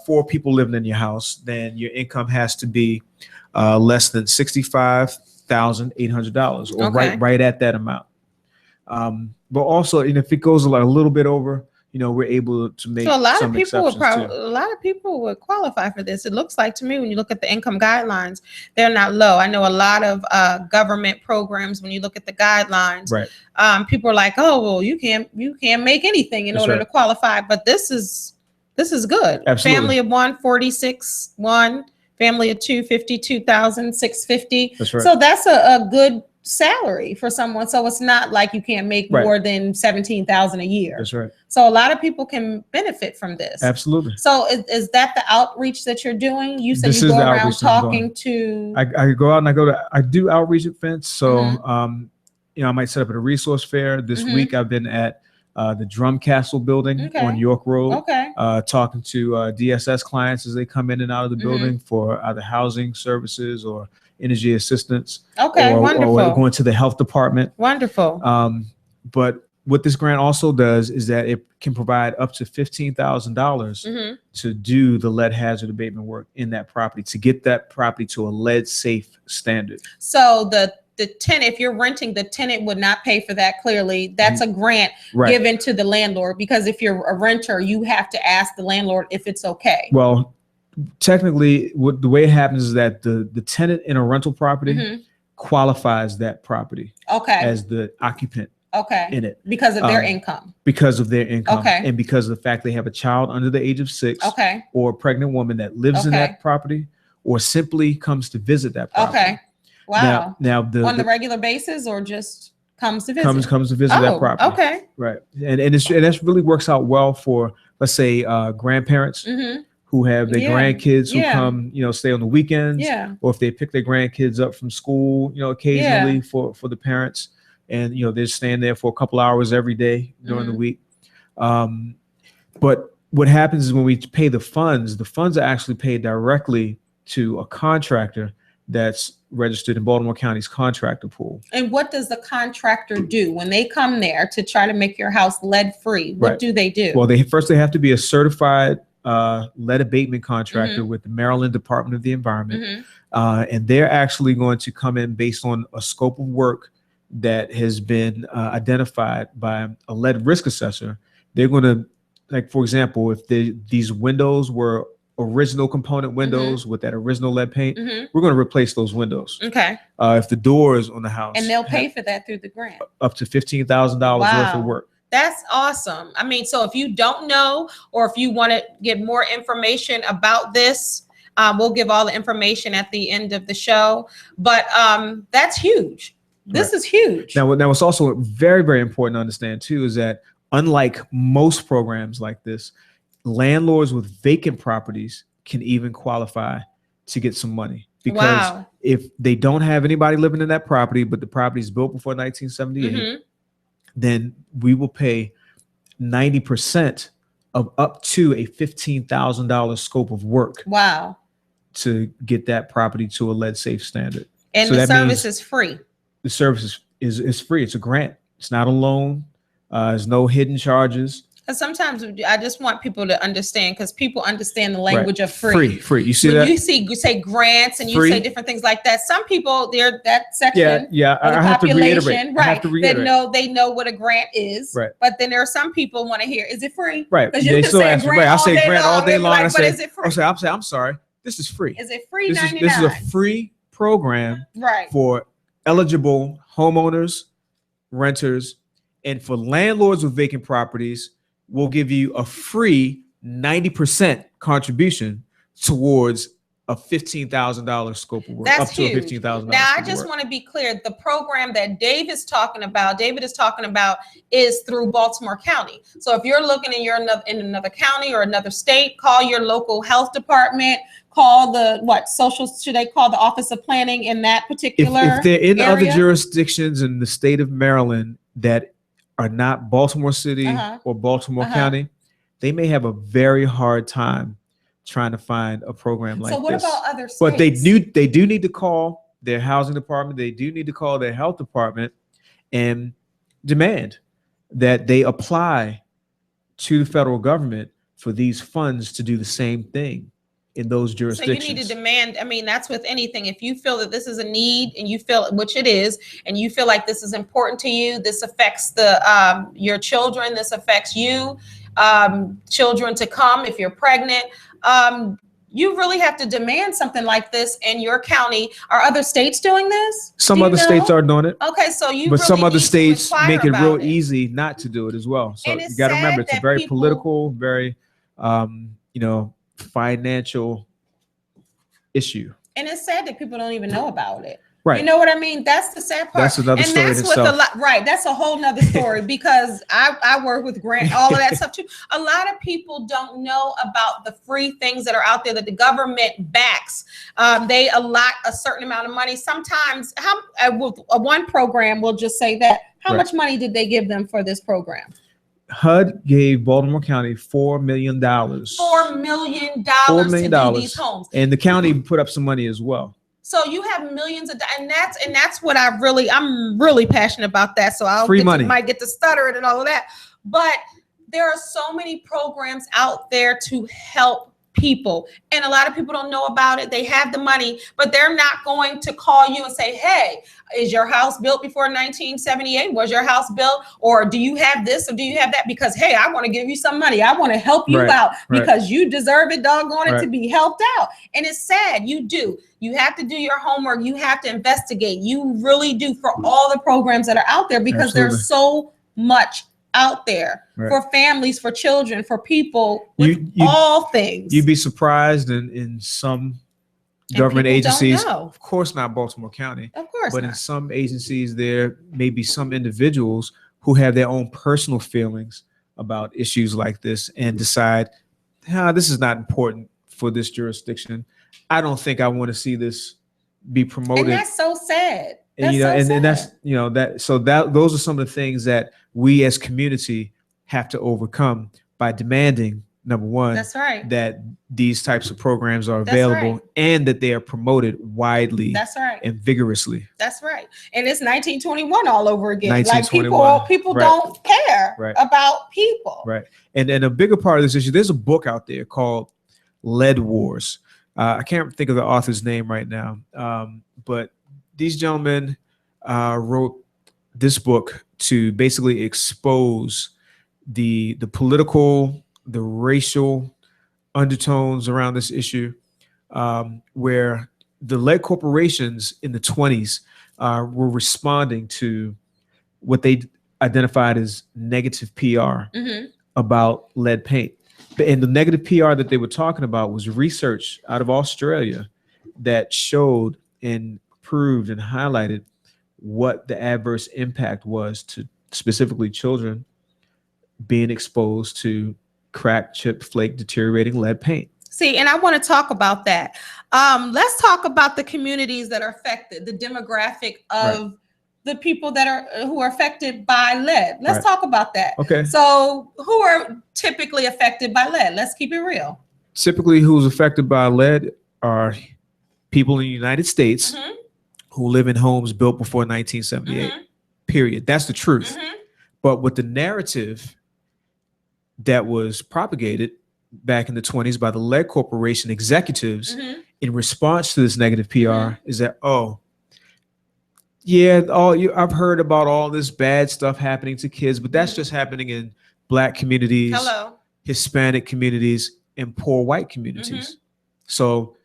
4 people living in your house, then your income has to be less than $65,800, or right at that amount. But also, if it goes a little bit over, we're able to make. So a lot of people would qualify for this. It looks like to me, when you look at the income guidelines, they're not low. I know a lot of government programs, when you look at the guidelines, people are like, oh, well, you can't make anything in order to qualify. But this is good. Absolutely. Family of 1, 46,100. Family of 2, 52,650. That's right. So that's a good salary for someone. So it's not like you can't make more than 17,000 a year. That's right. So a lot of people can benefit from this. Absolutely. So is that the outreach that you're doing? You said you go around talking to. I go out and I do outreach events. So I might set up at a resource fair. This week I've been at the Drum Castle building on York Road, talking to DSS clients as they come in and out of the building for either housing services or energy assistance. Wonderful. Or going to the health department. Wonderful. But what this grant also does is that it can provide up to $15,000 to do the lead hazard abatement work in that property, to get that property to a lead safe standard. So the tenant, if you're renting, the tenant would not pay for that. Clearly, that's a grant given to the landlord, because if you're a renter, you have to ask the landlord if it's okay. Well, technically, the way it happens is that the tenant in a rental property qualifies that property as the occupant in it because of their income. Because of their income, and because of the fact they have a child under the age of 6, or a pregnant woman that lives in that property, or simply comes to visit that property. Wow. Now on the regular basis, or just comes to visit? Comes to visit that property. Right. And that really works out well for, let's say, grandparents who have their grandkids who come, stay on the weekends, or if they pick their grandkids up from school, occasionally for the parents, and they're staying there for a couple hours every day during the week. But what happens is when we pay the funds are actually paid directly to a contractor that's registered in Baltimore County's contractor pool. And what does the contractor do when they come there to try to make your house lead free? What do they do? Well, they have to be a certified lead abatement contractor with the Maryland Department of the Environment. And they're actually going to come in based on a scope of work that has been identified by a lead risk assessor. They're going to, like, for example, if these windows were original component windows with that original lead paint, we're going to replace those windows. If the doors on the house, and they'll pay for that through the grant, up to $15,000 worth of work. That's awesome. I mean, so if you don't know, or if you want to get more information about this, we'll give all the information at the end of the show. But that's huge. This is huge. Now, what's also very, very important to understand too is that, unlike most programs like this, landlords with vacant properties can even qualify to get some money, because if they don't have anybody living in that property, but the property is built before 1978, then we will pay 90% of up to a $15,000 scope of work. To get that property to a lead safe standard. And so the service is free. The service is free. It's a grant. It's not a loan. There's no hidden charges. Because sometimes I just want people to understand, because people understand the language of free. Free. You see when that? You say grants and Free. You say different things like that. Some people, they're that section of the I have population, to reiterate. They know what a grant is. Right. But then there are some people want to hear, is it free? Right. Because you can say grant I'll say grant all day long. But is it free? I'm sorry. This is free. Is it free? This is a free program for eligible homeowners, renters, and for landlords with vacant properties. We'll give you a free 90% contribution towards a $15,000 scope of work. That's up huge. To a $15,000. Now, I just want to be clear. The program that David is talking about is through Baltimore County. So if you're looking and you're in another county or another state, call your local health department. Call should they call the Office of Planning in that particular if they're in area? Other jurisdictions in the state of Maryland that are not Baltimore City or Baltimore County, they may have a very hard time trying to find a program like this. So what about other states? But they do need to call their housing department. They do need to call their health department and demand that they apply to the federal government for these funds to do the same thing in those jurisdictions. So you need to demand, that's with anything. If you feel that this is a need and you feel, which it is, and you feel like this is important to you, this affects your children, this affects you, children to come if you're pregnant, you really have to demand something like this in your county. Are other states doing this? Some other states are doing it. Okay, so but some other states make it real easy not to do it as well. So you got to remember, it's a very political, very, financial issue. And it's sad that people don't even know about it. Right. You know what I mean? That's the sad part. That's another story in itself. That's a whole nother story because I work with grant, all of that stuff too. A lot of people don't know about the free things that are out there that the government backs. They allot a certain amount of money. Sometimes one program will just say that. How much money did they give them for this program? HUD gave Baltimore County $4 million. $4 million to do these homes. And the county put up some money as well. So you have millions of, and that's what I'm really passionate about that. So might get to stutter it and all of that. But there are so many programs out there to help people, and a lot of people don't know about it. They have the money, but they're not going to call you and say, hey, is your house built before 1978? Was your house built? Or do you have this or do you have that? Because, hey, I want to give you some money. I want to help you out because you deserve it, doggone it, to be helped out. And it's sad. You do. You have to do your homework. You have to investigate. You really do, for all the programs that are out there, because there's so much out there for families, for children, for people, with all things. You'd be surprised in some government agencies, of course not Baltimore County, of course, but in some agencies there may be some individuals who have their own personal feelings about issues like this and decide, this is not important for this jurisdiction. I don't think I want to see this be promoted. And that's so sad. And that's those are some of the things that we as community have to overcome by demanding, number one, that these types of programs are available and that they are promoted widely and vigorously. That's right. And it's 1921 all over again. 1921. Like people don't care about people. Right. And a bigger part of this issue, there's a book out there called Lead Wars. I can't think of the author's name right now, but these gentlemen wrote this book to basically expose the political, the racial undertones around this issue, where the lead corporations in the 20s were responding to what they identified as negative PR about lead paint. And the negative PR that they were talking about was research out of Australia that showed and proved and highlighted what the adverse impact was to specifically children being exposed to crack, chip, flake, deteriorating lead paint. See, and I want to talk about that. Let's talk about the communities that are affected, the demographic of the people who are affected by lead. Let's talk about that. Okay. So who are typically affected by lead? Let's keep it real. Typically, who's affected by lead are people in the United States who live in homes built before 1978. Period. That's the truth. But with the narrative that was propagated back in the 20s by the lead corporation executives in response to this negative PR is that, oh, yeah, I've heard about all this bad stuff happening to kids, but that's just happening in Black communities, Hispanic communities, and poor white communities. So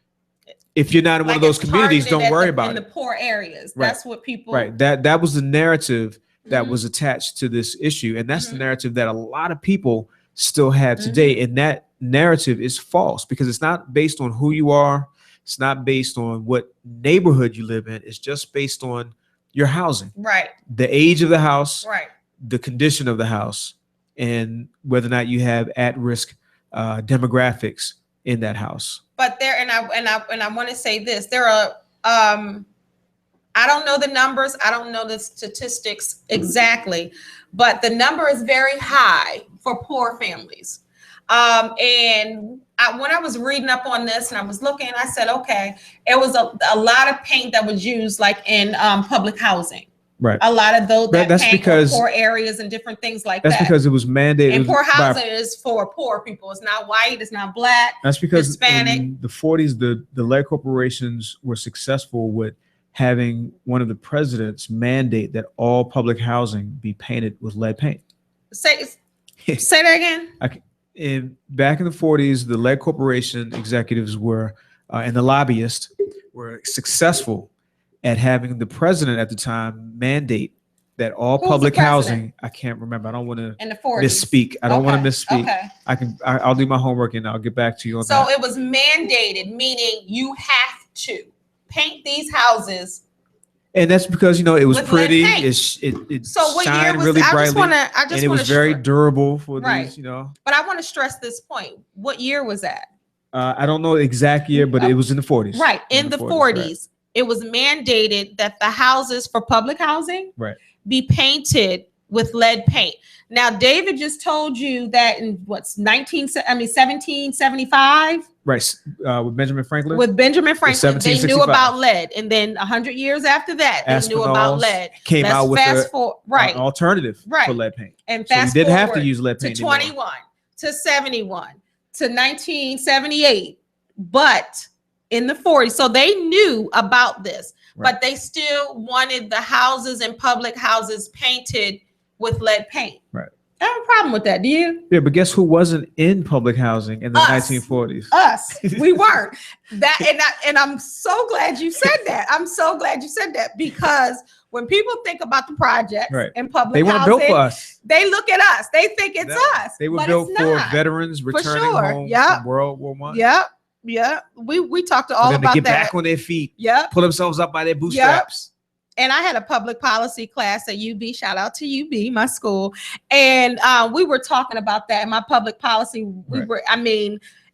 if you're not in one of those communities, don't worry about it. In the poor areas, that's what people. Right. That was the narrative that was attached to this issue, and that's the narrative that a lot of people still have today. And that narrative is false because it's not based on who you are. It's not based on what neighborhood you live in. It's just based on your housing, the age of the house, the condition of the house, and whether or not you have at-risk demographics in that house. But there, and I want to say this: there are, I don't know the numbers, I don't know the statistics exactly, but the number is very high for poor families. When I was reading up on this and I was looking, I said, okay, it was a lot of paint that was used like in public housing. Right. A lot of those that that's paint because poor areas and different things like that. That's because it was mandated. And poor housing is for poor people. It's not white. It's not Black. That's because Hispanic. In the 40s, the lead corporations were successful with having one of the presidents mandate that all public housing be painted with lead paint. Say that again. Back in the 40s, the lead corporation executives were and the lobbyists were successful at having the president at the time mandate that all public housing. I can't remember. I don't want to misspeak. I don't want to misspeak. Okay. I'll do my homework and I'll get back to you on that. So it was mandated, meaning you have to paint these houses. And that's because, it was pretty. It shined really brightly. And it was very durable for these, But I want to stress this point. What year was that? I don't know the exact year, but it was in the 40s. Right. In the 40s. It was mandated that the houses for public housing be painted with lead paint. Now, David just told you that in 1775? Right. With Benjamin Franklin? With Benjamin Franklin, they knew about lead. And then 100 years after that, they knew about lead. Came out with an alternative for lead paint. And fast forward, you didn't have to use lead paint to 21, to 71, to 1978. But in the 40s. So they knew about this, but they still wanted the houses and public houses painted with lead paint. Right. I have a problem with that. Do you? Yeah, but guess who wasn't in public housing in the 1940s? Us. We weren't. And I'm so glad you said that. I'm so glad you said that because when people think about the project and public housing, they weren't built for us. They look at us. They think it's us. They were built for veterans returning home from World War I. Yep. Yeah, we talked all about that. Get back on their feet. Yeah, pull themselves up by their bootstraps. And I had a public policy class at UB. Shout out to UB, my school. And we were talking about that in my public policy.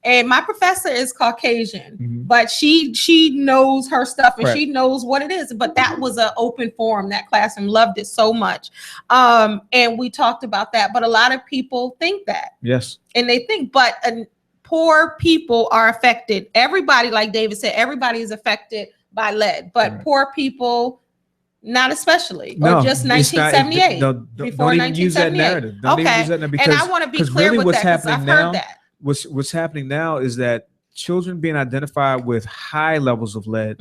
And my professor is Caucasian, but she knows her stuff and she knows what it is. But that was an open forum. That classroom loved it so much. And we talked about that. But a lot of people think that. Yes. And they think, but poor people are affected. Everybody, like David said, everybody is affected by lead, but poor people, not especially. Or just 1978. Don't even use that narrative. Don't even use that narrative because, and I want to be clear with that because I've heard that. What's happening now is that children being identified with high levels of lead.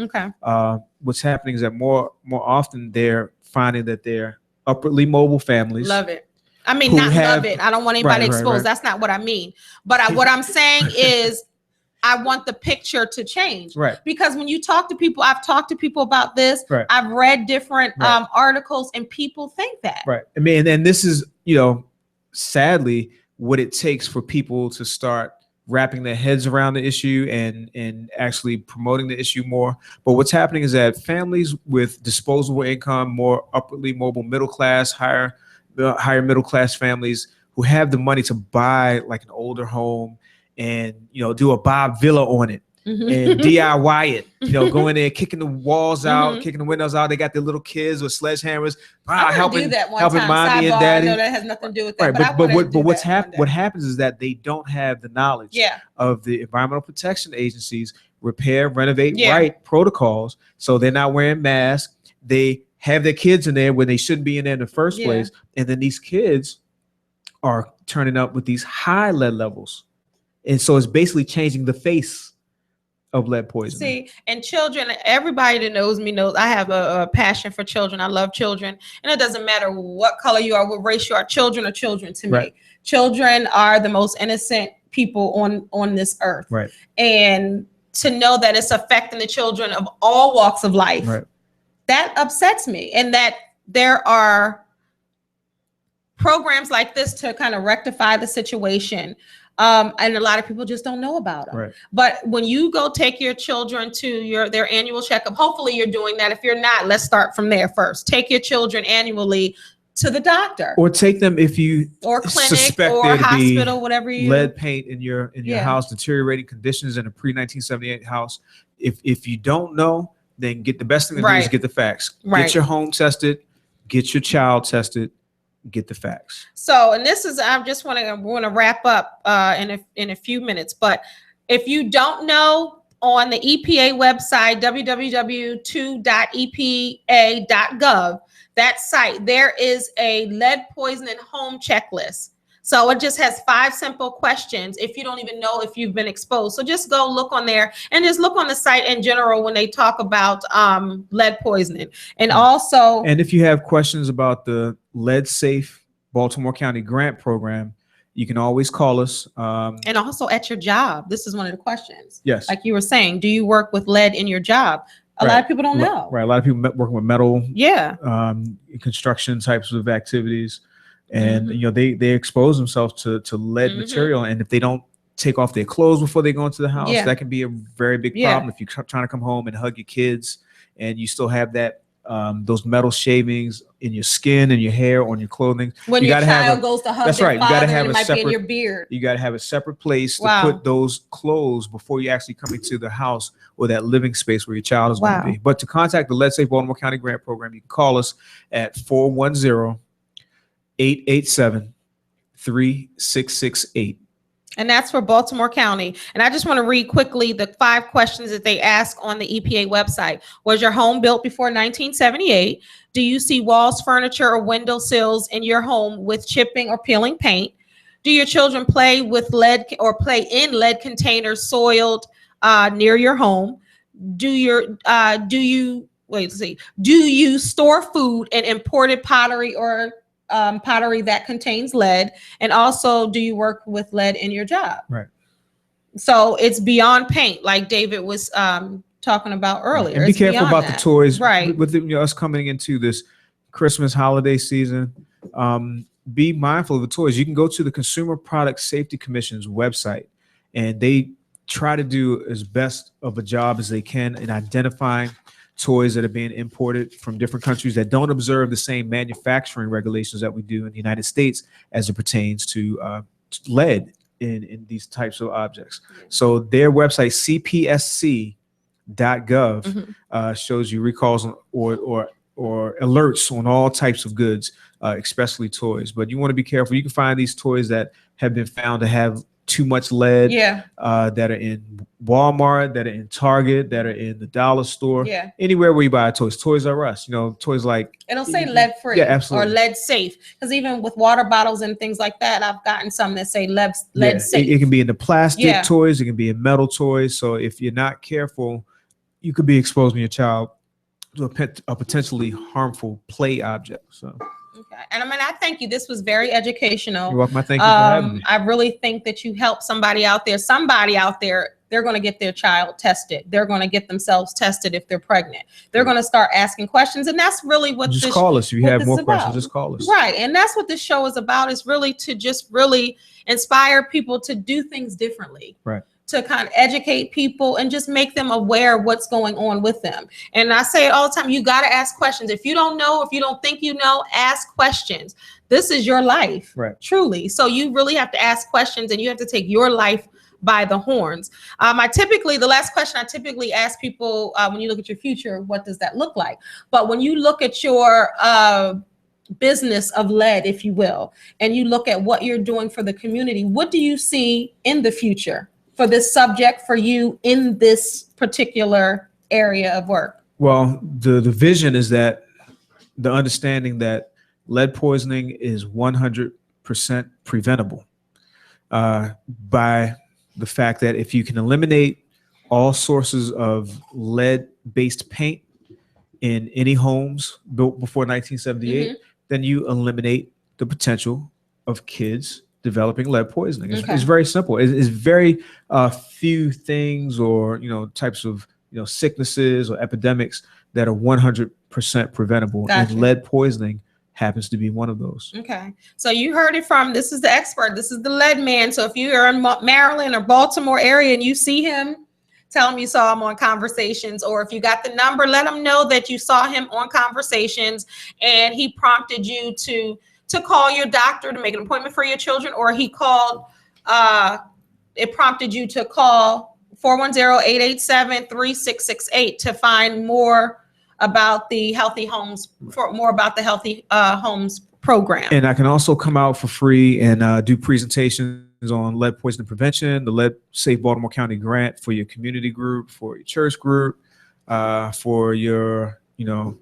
What's happening is that more often they're finding that they're upwardly mobile families. Love it. I mean, love it. I don't want anybody exposed. That's not what I mean. But what I'm saying is I want the picture to change. Right. Because when you talk to people, I've talked to people about this. Right. I've read different articles and people think that. Right. I mean, and this is, sadly, what it takes for people to start wrapping their heads around the issue and actually promoting the issue more. But what's happening is that families with disposable income, more upwardly mobile middle class, higher middle class families who have the money to buy like an older home and do a Bob Villa on it and DIY it, go in there kicking the walls out, kicking the windows out. They got their little kids with sledgehammers helping mommy and daddy. I know that has nothing to do with that. Right, but what happens is that they don't have the knowledge of the environmental protection agencies repair, renovate, right protocols. So they're not wearing masks. They have their kids in there when they shouldn't be in there in the first place. And then these kids are turning up with these high lead levels. And so it's basically changing the face of lead poisoning. See, and children, everybody that knows me knows I have a passion for children. I love children. And it doesn't matter what color you are, what race you are, children are children to me. Children are the most innocent people on this earth. Right. And to know that it's affecting the children of all walks of life, that upsets me. And that there are programs like this to kind of rectify the situation. And a lot of people just don't know about them. Right. But when you go take your children to their annual checkup, hopefully you're doing that. If you're not, let's start from there first. Take your children annually to the doctor, or take them if you or clinic suspect or hospital, whatever you lead paint in your house, deteriorating conditions in a pre-1978 house. If you don't know, then get the best thing to do is get the facts. Get your home tested, get your child tested, get the facts. So, and this is, I just want to wrap up in a few minutes, but if you don't know, on the EPA website, www.2.epa.gov, that site, there is a lead poisoning home checklist. So it just has 5 simple questions if you don't even know if you've been exposed. So just go look on there, and just look on the site in general when they talk about lead poisoning. And also, and if you have questions about the Lead Safe Baltimore County grant program, you can always call us. And also at your job, this is one of the questions. Yes. Like you were saying, do you work with lead in your job? A lot of people don't know. Right. A lot of people working with metal, construction types of activities. And, they expose themselves to lead material. And if they don't take off their clothes before they go into the house, that can be a very big problem. If you're trying to come home and hug your kids and you still have that, those metal shavings in your skin and your hair, on your clothing. When your child goes to hug their father, you might be in your beard. You got to have a separate place to put those clothes before you actually come into the house or that living space where your child is going to be. But to contact the Lead Safe Baltimore County Grant Program, you can call us at 410-887-3668. And that's for Baltimore County. And I just want to read quickly the 5 questions that they ask on the EPA website. Was your home built before 1978? Do you see walls, furniture, or window sills in your home with chipping or peeling paint? Do your children play with lead or play in lead containers soiled near your home? Do you store food in imported pottery or pottery that contains lead? And also, do you work with lead in your job? Right. So it's beyond paint, like David was talking about earlier. And be careful about the toys. Right. With us coming into this Christmas holiday season, be mindful of the toys. You can go to the Consumer Product Safety Commission's website, and they try to do as best of a job as they can in identifying toys that are being imported from different countries that don't observe the same manufacturing regulations that we do in the United States as it pertains to lead in these types of objects. So their website, cpsc.gov, shows you recalls or alerts on all types of goods, especially toys. But you want to be careful. You can find these toys that have been found to have too much lead, that are in Walmart, that are in Target, that are in the dollar store, anywhere where you buy toys. Toys R Us, toys like, it'll say lead free or lead safe, because even with water bottles and things like that, I've gotten some that say lead safe. It can be in the plastic toys, it can be in metal toys. So if you're not careful, you could be exposing your child to a potentially harmful play object. So. Okay. And I thank you. This was very educational. You're welcome. I thank you for having me. I really think that you helped somebody out there. They're going to get their child tested. They're going to get themselves tested if they're pregnant. They're going to start asking questions. And that's really what just call us. If you have more questions, just call us. Right. And that's what this show is about, is really to just really inspire people to do things differently. Right. To kind of educate people and just make them aware of what's going on with them. And I say it all the time, you got to ask questions. If you don't know, if you don't think you know, ask questions. This is your life, truly. So you really have to ask questions, and you have to take your life by the horns. The last question I typically ask people, when you look at your future, what does that look like? But when you look at your business of lead, if you will, and you look at what you're doing for the community, what do you see in the future for this subject for you in this particular area of work? Well, the vision is that the understanding that lead poisoning is 100% 100% preventable by the fact that if you can eliminate all sources of lead-based paint in any homes built before 1978, then you eliminate the potential of kids developing lead poisoning. It's very simple. It's very few things or types of sicknesses or epidemics that are 100% preventable, and lead poisoning happens to be one of those. Okay, so you heard it from, this is the expert, this is the lead man. So if you are in Maryland or Baltimore area and you see him, tell him you saw him on Conversations, or if you got the number, let him know that you saw him on Conversations and he prompted you to call your doctor to make an appointment for your children, or he called, it prompted you to call 410-887-3668 to find more about the Healthy Homes, Homes program. And I can also come out for free and do presentations on lead poisoning prevention, the Lead Safe Baltimore County grant for your community group, for your church group, for your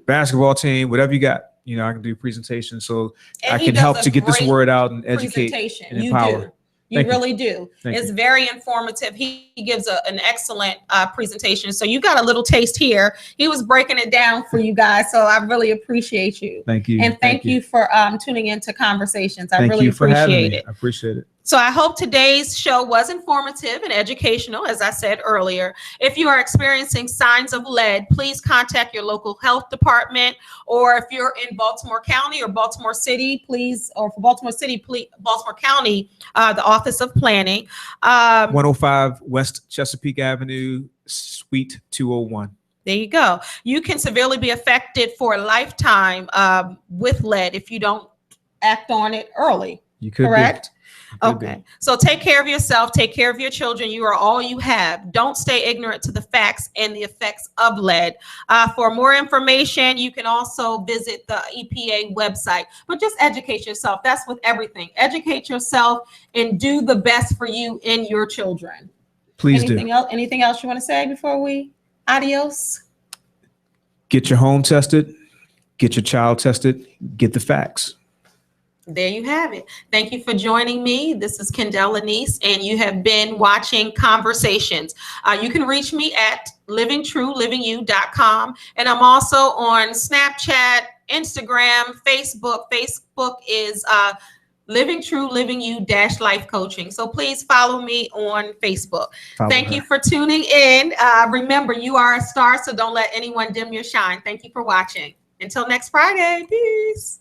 basketball team, whatever you got. I can do presentations, so I can help to get this word out and educate and empower. You really do. It's very informative. He gives an excellent presentation. So you got a little taste here. He was breaking it down for you guys. So I really appreciate you. Thank you. And thank you for tuning into Conversations. I really appreciate it. I appreciate it. So I hope today's show was informative and educational, as I said earlier. If you are experiencing signs of lead, please contact your local health department, or if you're in Baltimore County or Baltimore City, please, or for Baltimore City, please, Baltimore County, the Office of Planning. 105 West Chesapeake Avenue, Suite 201. There you go. You can severely be affected for a lifetime with lead if you don't act on it early. You could. Correct? Okay, so take care of yourself, take care of your children. You are all you have. Don't stay ignorant to the facts and the effects of lead. For more information, you can also visit the EPA website, but just educate yourself. That's with everything. Educate yourself and do the best for you and your children. Please Anything else you want to say before we adios? Get your home tested, get your child tested, get the facts. There you have it. Thank you for joining me. This is Kendell Leneice, and you have been watching Conversations. You can reach me at livingtruelivingyou.com, and I'm also on Snapchat, Instagram, Facebook. Facebook is Living True Living You Life Coaching. So please follow me on Facebook. Thank you for tuning in. Remember, you are a star, so don't let anyone dim your shine. Thank you for watching. Until next Friday. Peace.